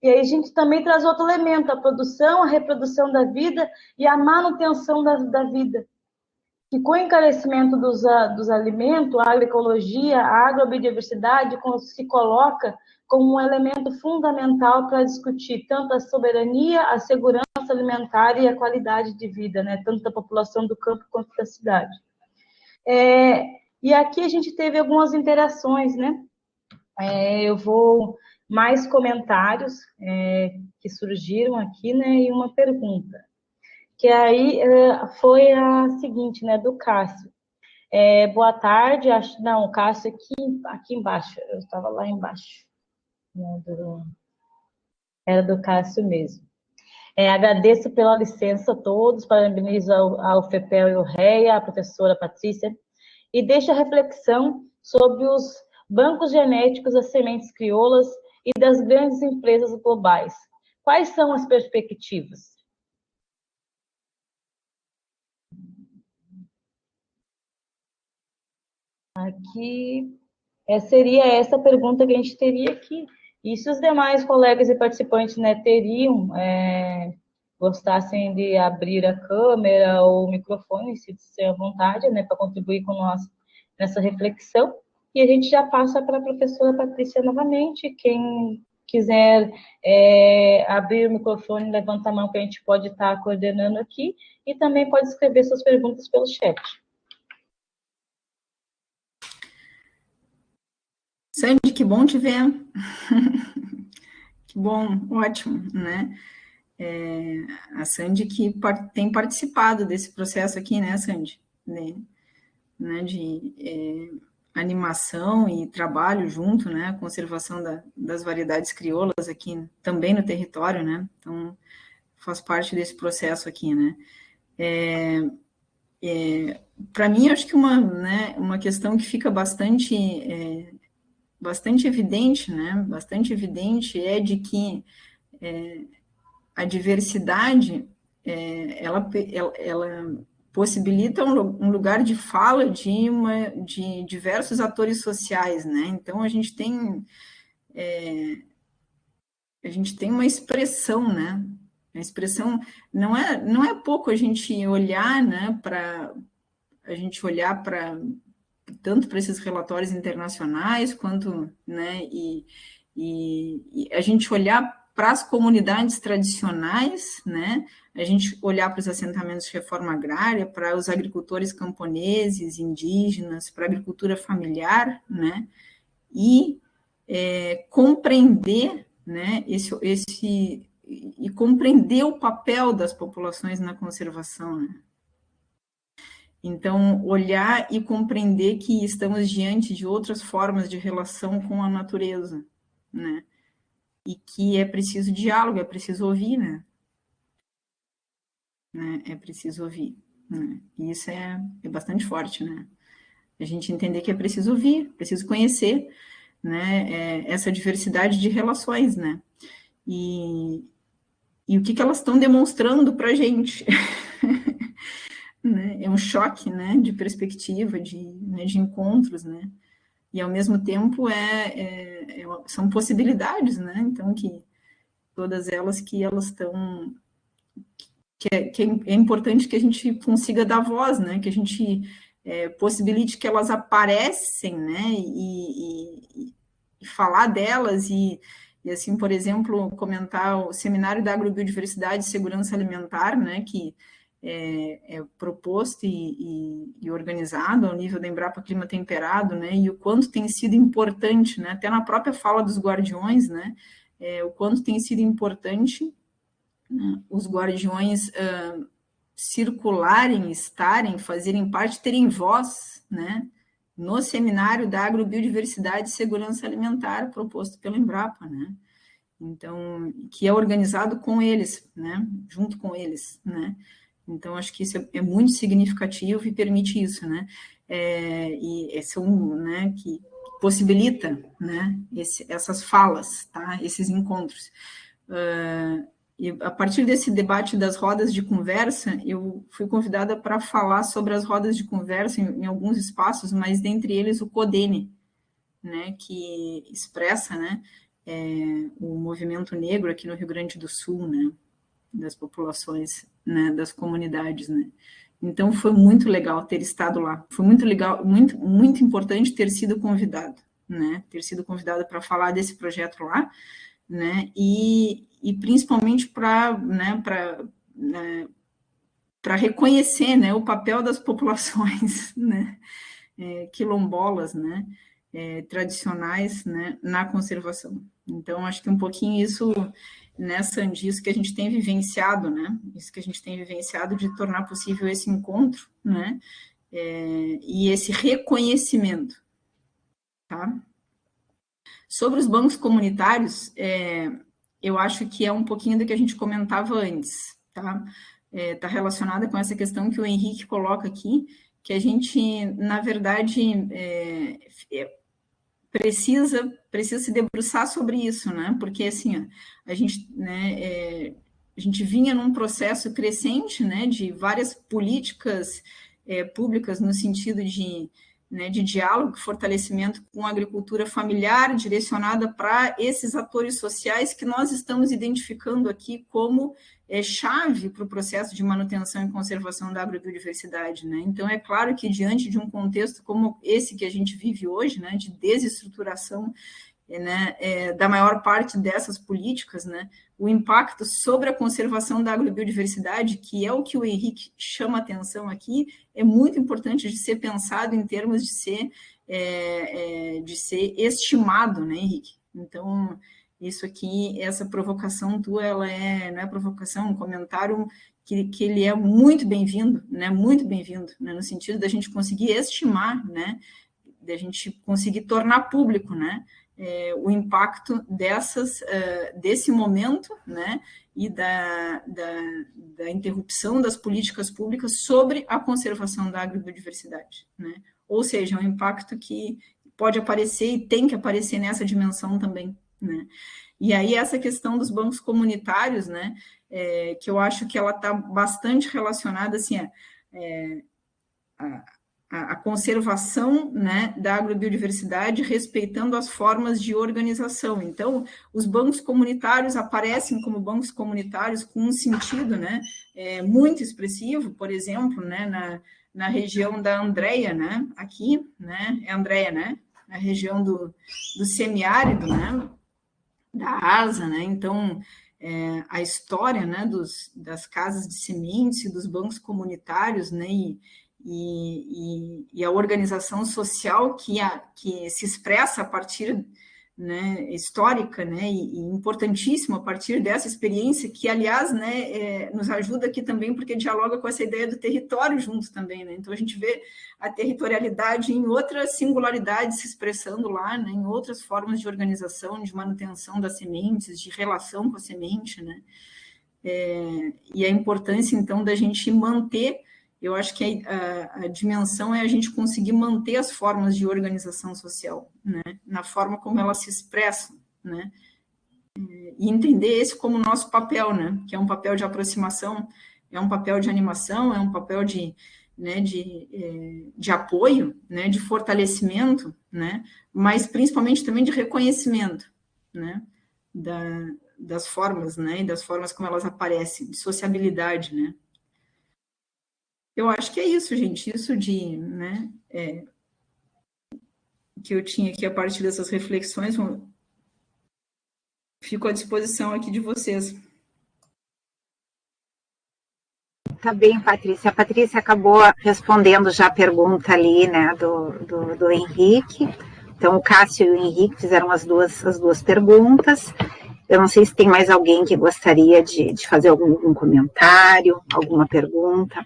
E aí a gente também traz outro elemento, a produção, a reprodução da vida e a manutenção da vida. E com o encarecimento dos alimentos, a agroecologia, a agrobiodiversidade se coloca como um elemento fundamental para discutir tanto a soberania, a segurança alimentar e a qualidade de vida, né? Tanto da população do campo quanto da cidade. E aqui a gente teve algumas interações, né? Eu vou mais comentários que surgiram aqui, né? E uma pergunta, que aí foi a seguinte, né? Do Cássio. Boa tarde, não, o Cássio aqui embaixo, eu estava lá embaixo, né, era do Cássio mesmo. Agradeço pela licença a todos, parabenizo ao FEPEL e ao REA, a professora Patrícia, e deixo a reflexão sobre bancos genéticos das sementes crioulas e das grandes empresas globais. Quais são as perspectivas? Aqui seria essa pergunta que a gente teria aqui. E se os demais colegas e participantes, né, gostassem de abrir a câmera ou o microfone, se disser à vontade, né, para contribuir com nós nessa reflexão. E a gente já passa para a professora Patrícia novamente. Quem quiser abrir o microfone, levanta a mão que a gente pode estar coordenando aqui. E também pode escrever suas perguntas pelo chat. Sandy, que bom te ver. Que bom, ótimo, né? A Sandy que tem participado desse processo aqui, né, Sandy? Né, de animação e trabalho junto, né, a conservação das variedades crioulas aqui, também no território, né? Então, faz parte desse processo aqui, né? Para mim, acho que uma questão que fica bastante evidente, né? Bastante evidente é de que a diversidade ela possibilita um lugar de fala de diversos atores sociais, né? Então a gente tem uma expressão, né? A expressão não é pouco a gente olhar, né? Tanto para esses relatórios internacionais quanto, né? E a gente olhar para as comunidades tradicionais, né? A gente olhar para os assentamentos de reforma agrária, para os agricultores camponeses, indígenas, para a agricultura familiar, né? E compreender, né? E compreender o papel das populações na conservação, né? Então, olhar e compreender que estamos diante de outras formas de relação com a natureza, né? E que é preciso diálogo, é preciso ouvir, né? É preciso ouvir, né? E isso é bastante forte, né? A gente entender que é preciso ouvir, preciso conhecer, né? Essa diversidade de relações, né? E o que elas estão demonstrando para a gente. Né? É um choque, né, de perspectiva, de encontros, né? E ao mesmo tempo são possibilidades, né? Então que todas elas estão que é importante que a gente consiga dar voz, né? Que a gente possibilite que elas aparecem, né? E falar delas e assim, por exemplo, comentar o Seminário da Agrobiodiversidade e Segurança Alimentar, né? Que é proposto e organizado ao nível da Embrapa Clima Temperado, né, e o quanto tem sido importante, né, até na própria fala dos guardiões, né, o quanto tem sido importante, né, os guardiões circularem, fazerem parte, terem voz, né, no Seminário da Agrobiodiversidade e Segurança Alimentar proposto pela Embrapa, né, então, que é organizado com eles, né, junto com eles, né. Então, acho que isso é muito significativo e permite isso, né? Né, que possibilita, né, essas falas, tá? Esses encontros. E a partir desse debate das rodas de conversa, eu fui convidada para falar sobre as rodas de conversa em alguns espaços, mas dentre eles o CODENE, né, que expressa, né, o movimento negro aqui no Rio Grande do Sul, né, das populações, né, das comunidades, né. Então, foi muito legal ter estado lá. Foi muito legal, muito, muito importante ter sido convidado, né, ter sido convidada para falar desse projeto lá, né, e principalmente para, né, para reconhecer, né, o papel das populações, né, quilombolas, né, tradicionais, né, na conservação. Então, acho que um pouquinho isso, né, Sandy, isso que a gente tem vivenciado, né, isso que a gente tem vivenciado de tornar possível esse encontro, né, e esse reconhecimento, tá? Sobre os bancos comunitários, eu acho que é um pouquinho do que a gente comentava antes, tá? Está relacionada com essa questão que o Henrique coloca aqui, que a gente, na verdade, precisa se debruçar sobre isso, né? Porque, assim, a gente, né, a gente vinha num processo crescente, né, de várias políticas públicas no sentido de, né, de diálogo, fortalecimento com a agricultura familiar, direcionada para esses atores sociais que nós estamos identificando aqui como chave para o processo de manutenção e conservação da agrobiodiversidade, né? Então, é claro que diante de um contexto como esse que a gente vive hoje, né, de desestruturação, né, da maior parte dessas políticas, né, o impacto sobre a conservação da agrobiodiversidade, que é o que o Henrique chama atenção aqui, é muito importante de ser pensado em termos de ser estimado, né, Henrique? Então, isso aqui, essa provocação tua, ela não é provocação, um comentário que ele é muito bem-vindo, né, no sentido da gente conseguir estimar, né, da gente conseguir tornar público, né, o impacto desse momento, né, e da interrupção das políticas públicas sobre a conservação da agrobiodiversidade, né? Ou seja, é um impacto que pode aparecer e tem que aparecer nessa dimensão também, né? E aí essa questão dos bancos comunitários, né, que eu acho que ela está bastante relacionada, assim, a conservação, né, da agrobiodiversidade, respeitando as formas de organização. Então, os bancos comunitários aparecem como bancos comunitários com um sentido, né, muito expressivo, por exemplo, né, na região da Andréia, né, aqui, né, é Andréia, né, na região do semiárido, né, da ASA, né, então, a história, né, das casas de sementes e dos bancos comunitários, né, e a organização social que se expressa a partir, né, histórica, né, e importantíssima a partir dessa experiência, que, aliás, né, nos ajuda aqui também, porque dialoga com essa ideia do território junto também, né? Então, a gente vê a territorialidade em outras singularidades se expressando lá, né, em outras formas de organização, de manutenção das sementes, de relação com a semente, né? E a importância, então, da gente manter. Eu acho que a dimensão é a gente conseguir manter as formas de organização social, né, na forma como elas se expressam, né, e entender esse como nosso papel, né, que é um papel de aproximação, é um papel de animação, é um papel de apoio, né, de fortalecimento, né, mas principalmente também de reconhecimento, né, das formas, né, e das formas como elas aparecem, de sociabilidade, né. Eu acho que é isso, gente, isso de, né, que eu tinha aqui a partir dessas reflexões, fico à disposição aqui de vocês. Tá bem, Patrícia. A Patrícia acabou respondendo já a pergunta ali, né, do Henrique. Então, o Cássio e o Henrique fizeram as duas perguntas. Eu não sei se tem mais alguém que gostaria de fazer algum comentário, alguma pergunta.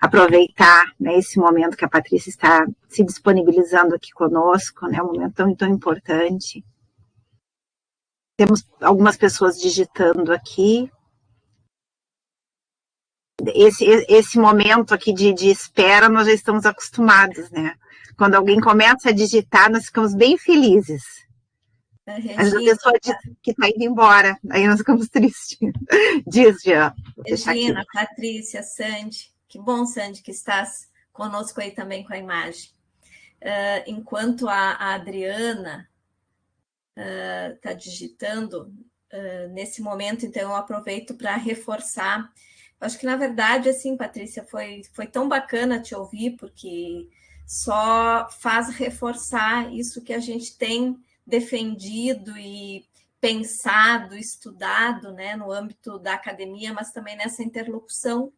Aproveitar, né, esse momento que a Patrícia está se disponibilizando aqui conosco, né, um momento tão importante. Temos algumas pessoas digitando aqui. Esse momento aqui de espera, nós já estamos acostumados, né? Quando alguém começa a digitar, nós ficamos bem felizes. A pessoa diz que está indo embora, aí nós ficamos tristes. Diz, já. Regina, Patrícia, Sandy. Que bom, Sandy, que estás conosco aí também com a imagem. Enquanto a Adriana está digitando, nesse momento, então, eu aproveito para reforçar. Acho que, na verdade, assim, Patrícia, foi tão bacana te ouvir, porque só faz reforçar isso que a gente tem defendido e pensado, estudado, né, no âmbito da academia, mas também nessa interlocução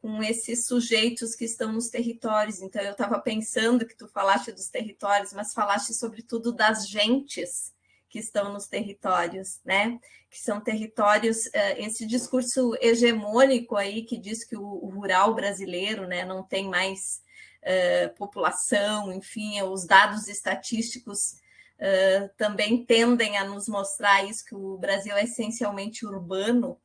com esses sujeitos que estão nos territórios. Então, eu estava pensando que tu falaste dos territórios, mas falaste, sobretudo, das gentes que estão nos territórios, né? Que são territórios, esse discurso hegemônico aí que diz que o rural brasileiro, né, não tem mais população, enfim, os dados estatísticos também tendem a nos mostrar isso, que o Brasil é essencialmente urbano,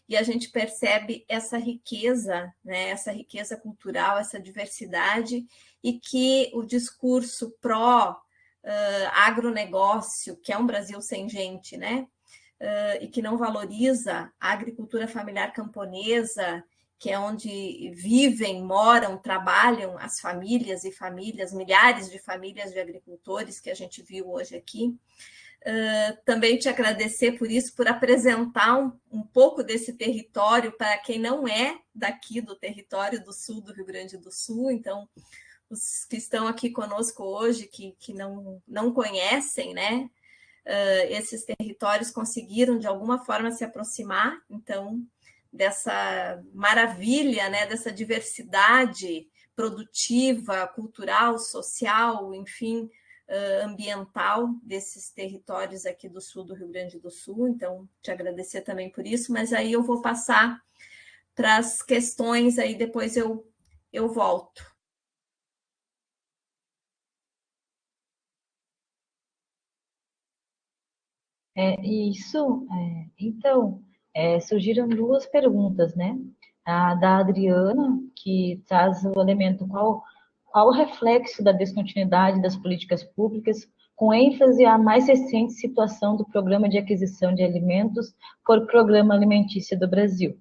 e a gente percebe essa riqueza, né, essa riqueza cultural, essa diversidade, e que o discurso pró agronegócio, que é um Brasil sem gente, né? E que não valoriza a agricultura familiar camponesa, que é onde vivem, moram, trabalham as famílias e famílias, milhares de famílias de agricultores que a gente viu hoje aqui. Também te agradecer por isso, por apresentar um pouco desse território para quem não é daqui do território do sul do Rio Grande do Sul. Então, os que estão aqui conosco hoje, que não conhecem, né, esses territórios, conseguiram de alguma forma se aproximar, então, dessa maravilha, né, dessa diversidade produtiva, cultural, social, enfim, ambiental desses territórios aqui do sul do Rio Grande do Sul. Então, te agradecer também por isso, mas aí eu vou passar para as questões, aí depois eu volto. Então, surgiram duas perguntas, né? A da Adriana, que traz o elemento qual o reflexo da descontinuidade das políticas públicas, com ênfase à mais recente situação do Programa de Aquisição de Alimentos por Programa Alimentício do Brasil.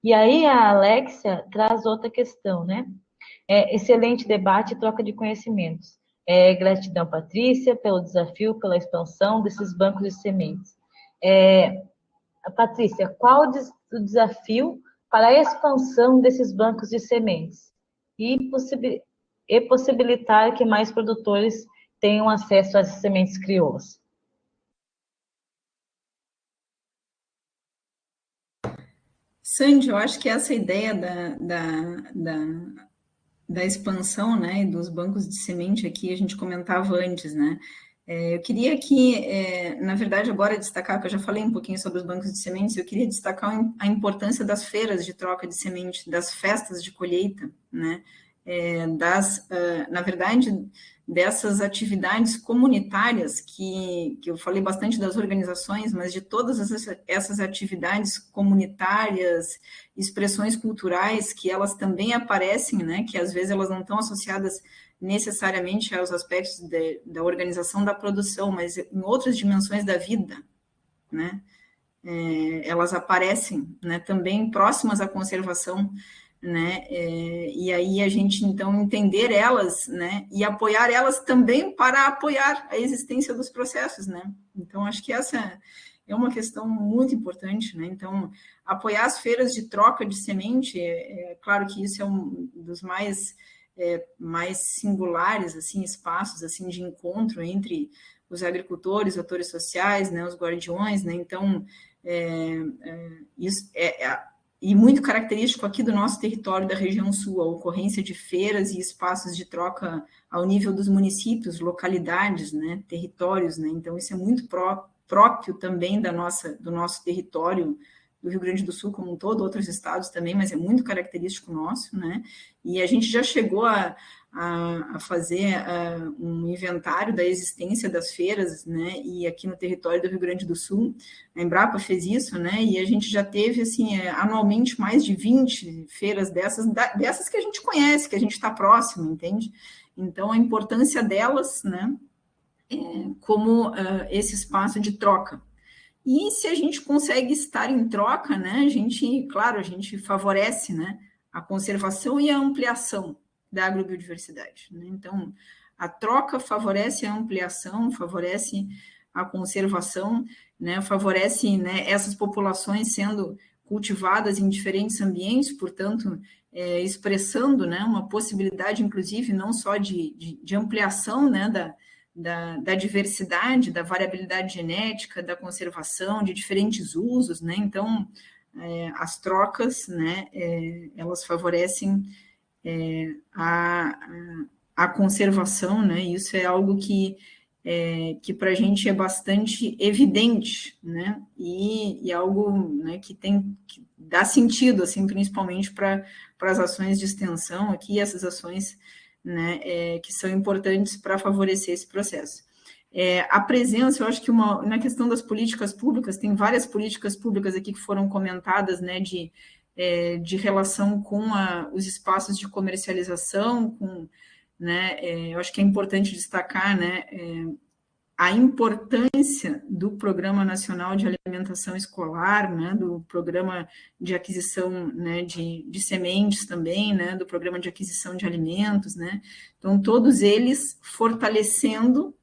E aí a Alexia traz outra questão, né? Excelente debate e troca de conhecimentos. Gratidão, Patrícia, pelo desafio, pela expansão desses bancos de sementes. Patrícia, qual o desafio para a expansão desses bancos de sementes e possibilitar que mais produtores tenham acesso às sementes crioulas? Sandy, eu acho que essa ideia da expansão, né, dos bancos de semente aqui, a gente comentava antes, né? Eu queria aqui, na verdade, agora destacar, que eu já falei um pouquinho sobre os bancos de sementes, eu queria destacar a importância das feiras de troca de semente, das festas de colheita, né? Na verdade, dessas atividades comunitárias, que eu falei bastante das organizações, mas de todas essas atividades comunitárias, expressões culturais, que elas também aparecem, né, que às vezes elas não estão associadas necessariamente aos aspectos da organização da produção, mas em outras dimensões da vida, né, elas aparecem, né, também próximas à conservação, né, e aí a gente, então, entender elas, né, e apoiar elas também para apoiar a existência dos processos, né, então acho que essa é uma questão muito importante, né, então, apoiar as feiras de troca de semente, claro que isso é um dos mais singulares, assim, espaços, assim, de encontro entre os agricultores, atores sociais, né, os guardiões, né, então, isso e muito característico aqui do nosso território da região sul, a ocorrência de feiras e espaços de troca ao nível dos municípios, localidades, né, territórios, né, então isso é muito próprio também do nosso território do Rio Grande do Sul como um todo, outros estados também, mas é muito característico nosso, né, e a gente já chegou a fazer um inventário da existência das feiras, né, e aqui no território do Rio Grande do Sul, a Embrapa fez isso, né, e a gente já teve, assim, anualmente mais de 20 feiras dessas que a gente conhece, que a gente está próximo, entende? Então, a importância delas, né, como esse espaço de troca. E se a gente consegue estar em troca, né, a gente favorece, né, a conservação e a ampliação da agrobiodiversidade, né? Então, a troca favorece a ampliação, favorece a conservação, né? Favorece, né, essas populações sendo cultivadas em diferentes ambientes, portanto, expressando, né, uma possibilidade, inclusive, não só de ampliação, né, da diversidade, da variabilidade genética, da conservação, de diferentes usos, né? Então, as trocas, né, elas favorecem a conservação, né? Isso é algo que para a gente é bastante evidente, né? E algo, né, que dá sentido, assim, principalmente para as ações de extensão aqui, essas ações, né, que são importantes para favorecer esse processo. A presença, eu acho que na questão das políticas públicas, tem várias políticas públicas aqui que foram comentadas, né, de relação com os espaços de comercialização, com né, eu acho que é importante destacar, né, a importância do Programa Nacional de Alimentação Escolar, né, do Programa de Aquisição, né, de sementes também, né, do Programa de Aquisição de Alimentos, né, então todos eles fortalecendo,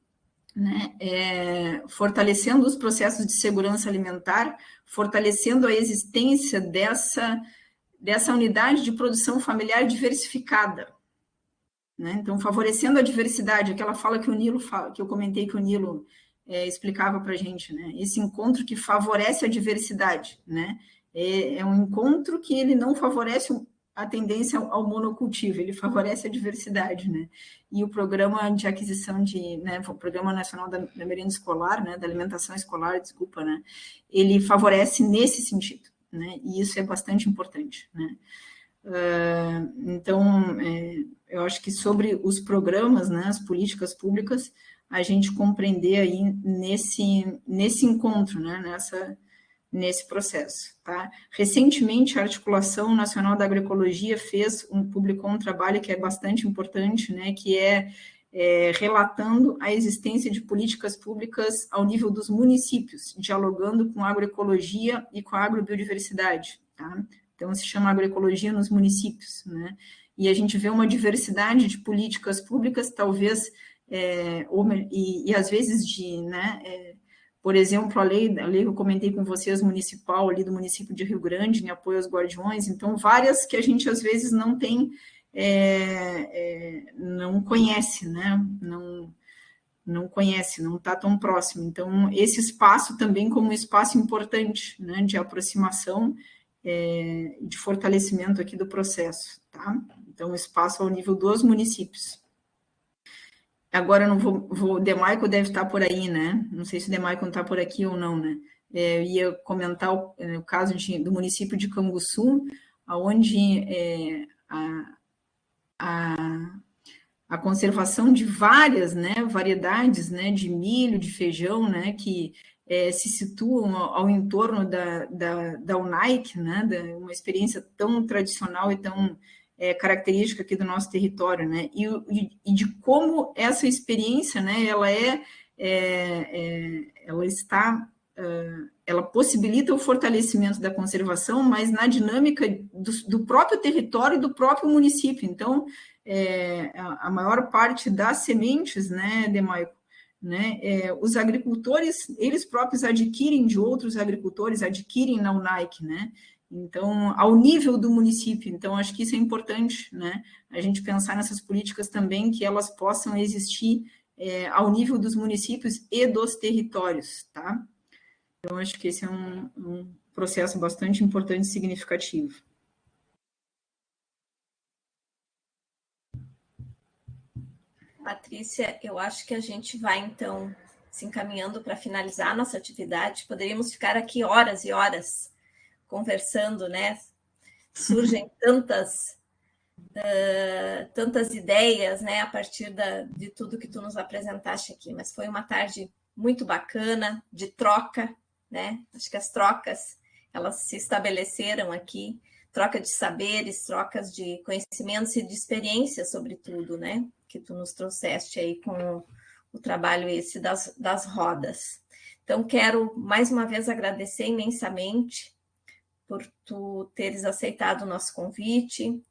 né, fortalecendo os processos de segurança alimentar, fortalecendo a existência dessa unidade de produção familiar diversificada, né? Então, favorecendo a diversidade, aquela fala que o Nilo fala, que eu comentei que o Nilo explicava para a gente, né? Esse encontro que favorece a diversidade, né? É um encontro que ele não favorece a tendência ao monocultivo, ele favorece a diversidade, né? E o programa de aquisição né, o Programa Nacional da Merenda Escolar, né, da Alimentação Escolar, desculpa, né? Ele favorece nesse sentido, né? E isso é bastante importante, né? Então, eu acho que sobre os programas, né, as políticas públicas, a gente compreender aí nesse encontro, né, nesse processo. Tá? Recentemente, a Articulação Nacional da Agroecologia publicou um trabalho que é bastante importante, né, que relatando a existência de políticas públicas ao nível dos municípios, dialogando com a agroecologia e com a agrobiodiversidade. Tá? Então, se chama agroecologia nos municípios, né? E a gente vê uma diversidade de políticas públicas, talvez, e às vezes né, por exemplo, a lei que eu comentei com vocês, municipal, ali do município de Rio Grande, em apoio aos guardiões, então, várias que a gente, às vezes, não tem, não conhece, né? Não conhece, não está tão próximo. Então, esse espaço também como um espaço importante, né, de aproximação, de fortalecimento aqui do processo, tá? Então, espaço ao nível dos municípios. Agora, eu não o Demaico deve estar por aí, né? Não sei se o Demaico não está por aqui ou não, né? Eu ia comentar o caso do município de Canguçu, onde a conservação de várias, né, variedades, né, de milho, de feijão, né, que se situam ao entorno da UNAIC, né, uma experiência tão tradicional e tão característica aqui do nosso território, né, e de como essa experiência, né, ela possibilita o fortalecimento da conservação, mas na dinâmica do próprio território e do próprio município. Então, a maior parte das sementes, né, Demaico, né, os agricultores, eles próprios adquirem de outros agricultores, adquirem na UNAIC, né, então, ao nível do município. Então, acho que isso é importante, né, a gente pensar nessas políticas também, que elas possam existir ao nível dos municípios e dos territórios, tá? Então, acho que esse é um processo bastante importante e significativo. Patrícia, eu acho que a gente vai, então, se encaminhando para finalizar a nossa atividade. Poderíamos ficar aqui horas e horas conversando, né? Surgem tantas ideias, né, a partir de tudo que tu nos apresentaste aqui, mas foi uma tarde muito bacana, de troca, né? Acho que as trocas, elas se estabeleceram aqui, troca de saberes, trocas de conhecimentos e de experiências, sobretudo, né? Que tu nos trouxeste aí com o trabalho esse das rodas. Então, quero mais uma vez agradecer imensamente por tu teres aceitado o nosso convite,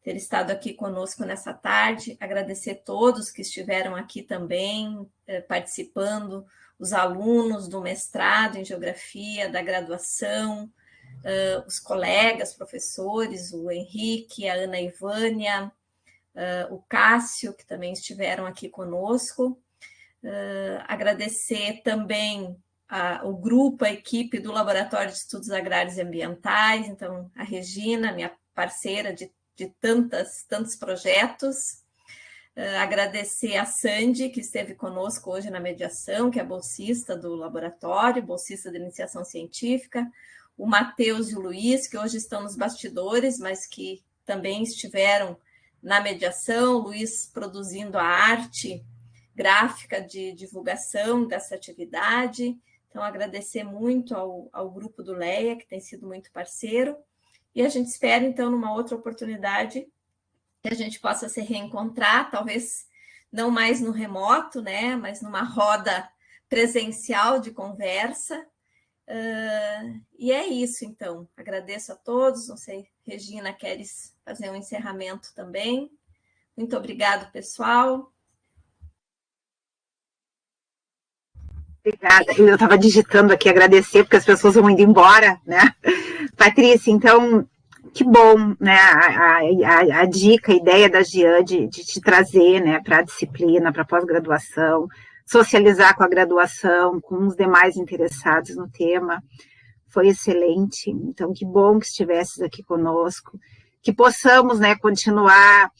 ter estado aqui conosco nessa tarde, agradecer todos que estiveram aqui também, participando, os alunos do mestrado em Geografia, da graduação, os colegas, professores, o Henrique, a Ana Ivânia, o Cássio, que também estiveram aqui conosco. Agradecer também o grupo, a equipe do Laboratório de Estudos Agrários e Ambientais, então a Regina, minha parceira de tantos projetos. Agradecer a Sandy, que esteve conosco hoje na mediação, que é bolsista do laboratório, bolsista da iniciação científica, o Matheus e o Luiz, que hoje estão nos bastidores, mas que também estiveram na mediação, o Luiz produzindo a arte gráfica de divulgação dessa atividade. Então, agradecer muito ao grupo do LEA, que tem sido muito parceiro, e a gente espera, então, numa outra oportunidade, que a gente possa se reencontrar, talvez não mais no remoto, né, mas numa roda presencial de conversa. E é isso, então. Agradeço a todos. Não sei, Regina, queres fazer um encerramento também? Muito obrigado, pessoal. Obrigada. Eu estava digitando aqui, agradecer, porque as pessoas vão indo embora, né? Patrícia, então, que bom, né? A dica, a ideia da Jean de te trazer, né, para a disciplina, para a pós-graduação, socializar com a graduação, com os demais interessados no tema, foi excelente. Então, que bom que estivesses aqui conosco, que possamos, né, continuar,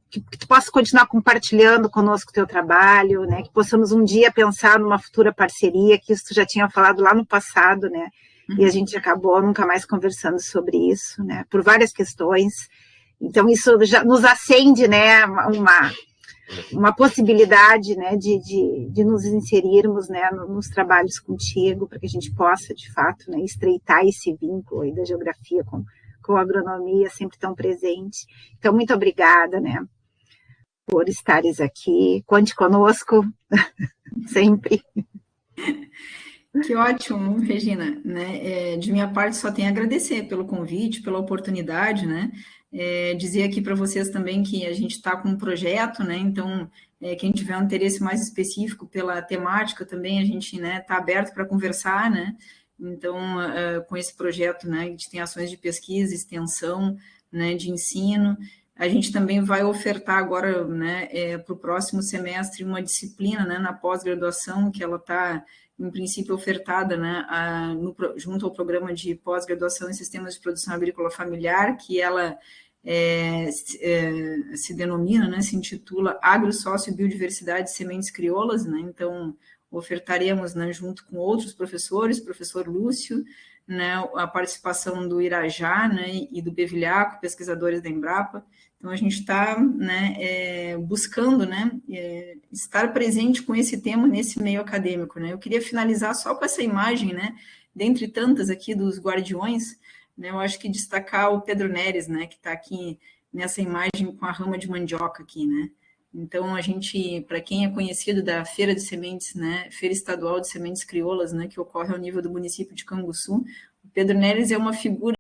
que tu possa continuar compartilhando conosco o teu trabalho, né, que possamos um dia pensar numa futura parceria, que isso tu já tinha falado lá no passado, né, e a gente acabou nunca mais conversando sobre isso, né, por várias questões. Então, isso já nos acende, né, uma possibilidade, né, de nos inserirmos, né, nos trabalhos contigo, para que a gente possa, de fato, né, estreitar esse vínculo aí da geografia com a agronomia, sempre tão presente. Então, muito obrigada, né, por estares aqui. Conte conosco, sempre. Que ótimo, Regina, né? De minha parte, só tenho a agradecer pelo convite, pela oportunidade, né? Dizer aqui para vocês também que a gente está com um projeto, né? Então, quem tiver um interesse mais específico pela temática também, a gente, né, está aberto para conversar, né? Então, com esse projeto, né, a gente tem ações de pesquisa, extensão, né, de ensino. A gente também vai ofertar agora, né, para o próximo semestre, uma disciplina, né, na pós-graduação, que ela está, em princípio, ofertada, né, junto ao programa de pós-graduação em sistemas de produção agrícola familiar, que ela se denomina, né, se intitula Agro, Sócio, Biodiversidade e Sementes Crioulas, né, então ofertaremos, né, junto com outros professores, professor Lúcio, né, a participação do Irajá, né, e do Bevilhaco, pesquisadores da Embrapa. Então, a gente está, né, buscando, né, estar presente com esse tema nesse meio acadêmico, né. Eu queria finalizar só com essa imagem, né, dentre tantas aqui dos guardiões, né, eu acho que destacar o Pedro Neres, né, que está aqui nessa imagem com a rama de mandioca aqui, né. Então, a gente, para quem é conhecido da Feira de Sementes, né, Feira Estadual de Sementes Crioulas, né, que ocorre ao nível do município de Canguçu, o Pedro Neres é uma figura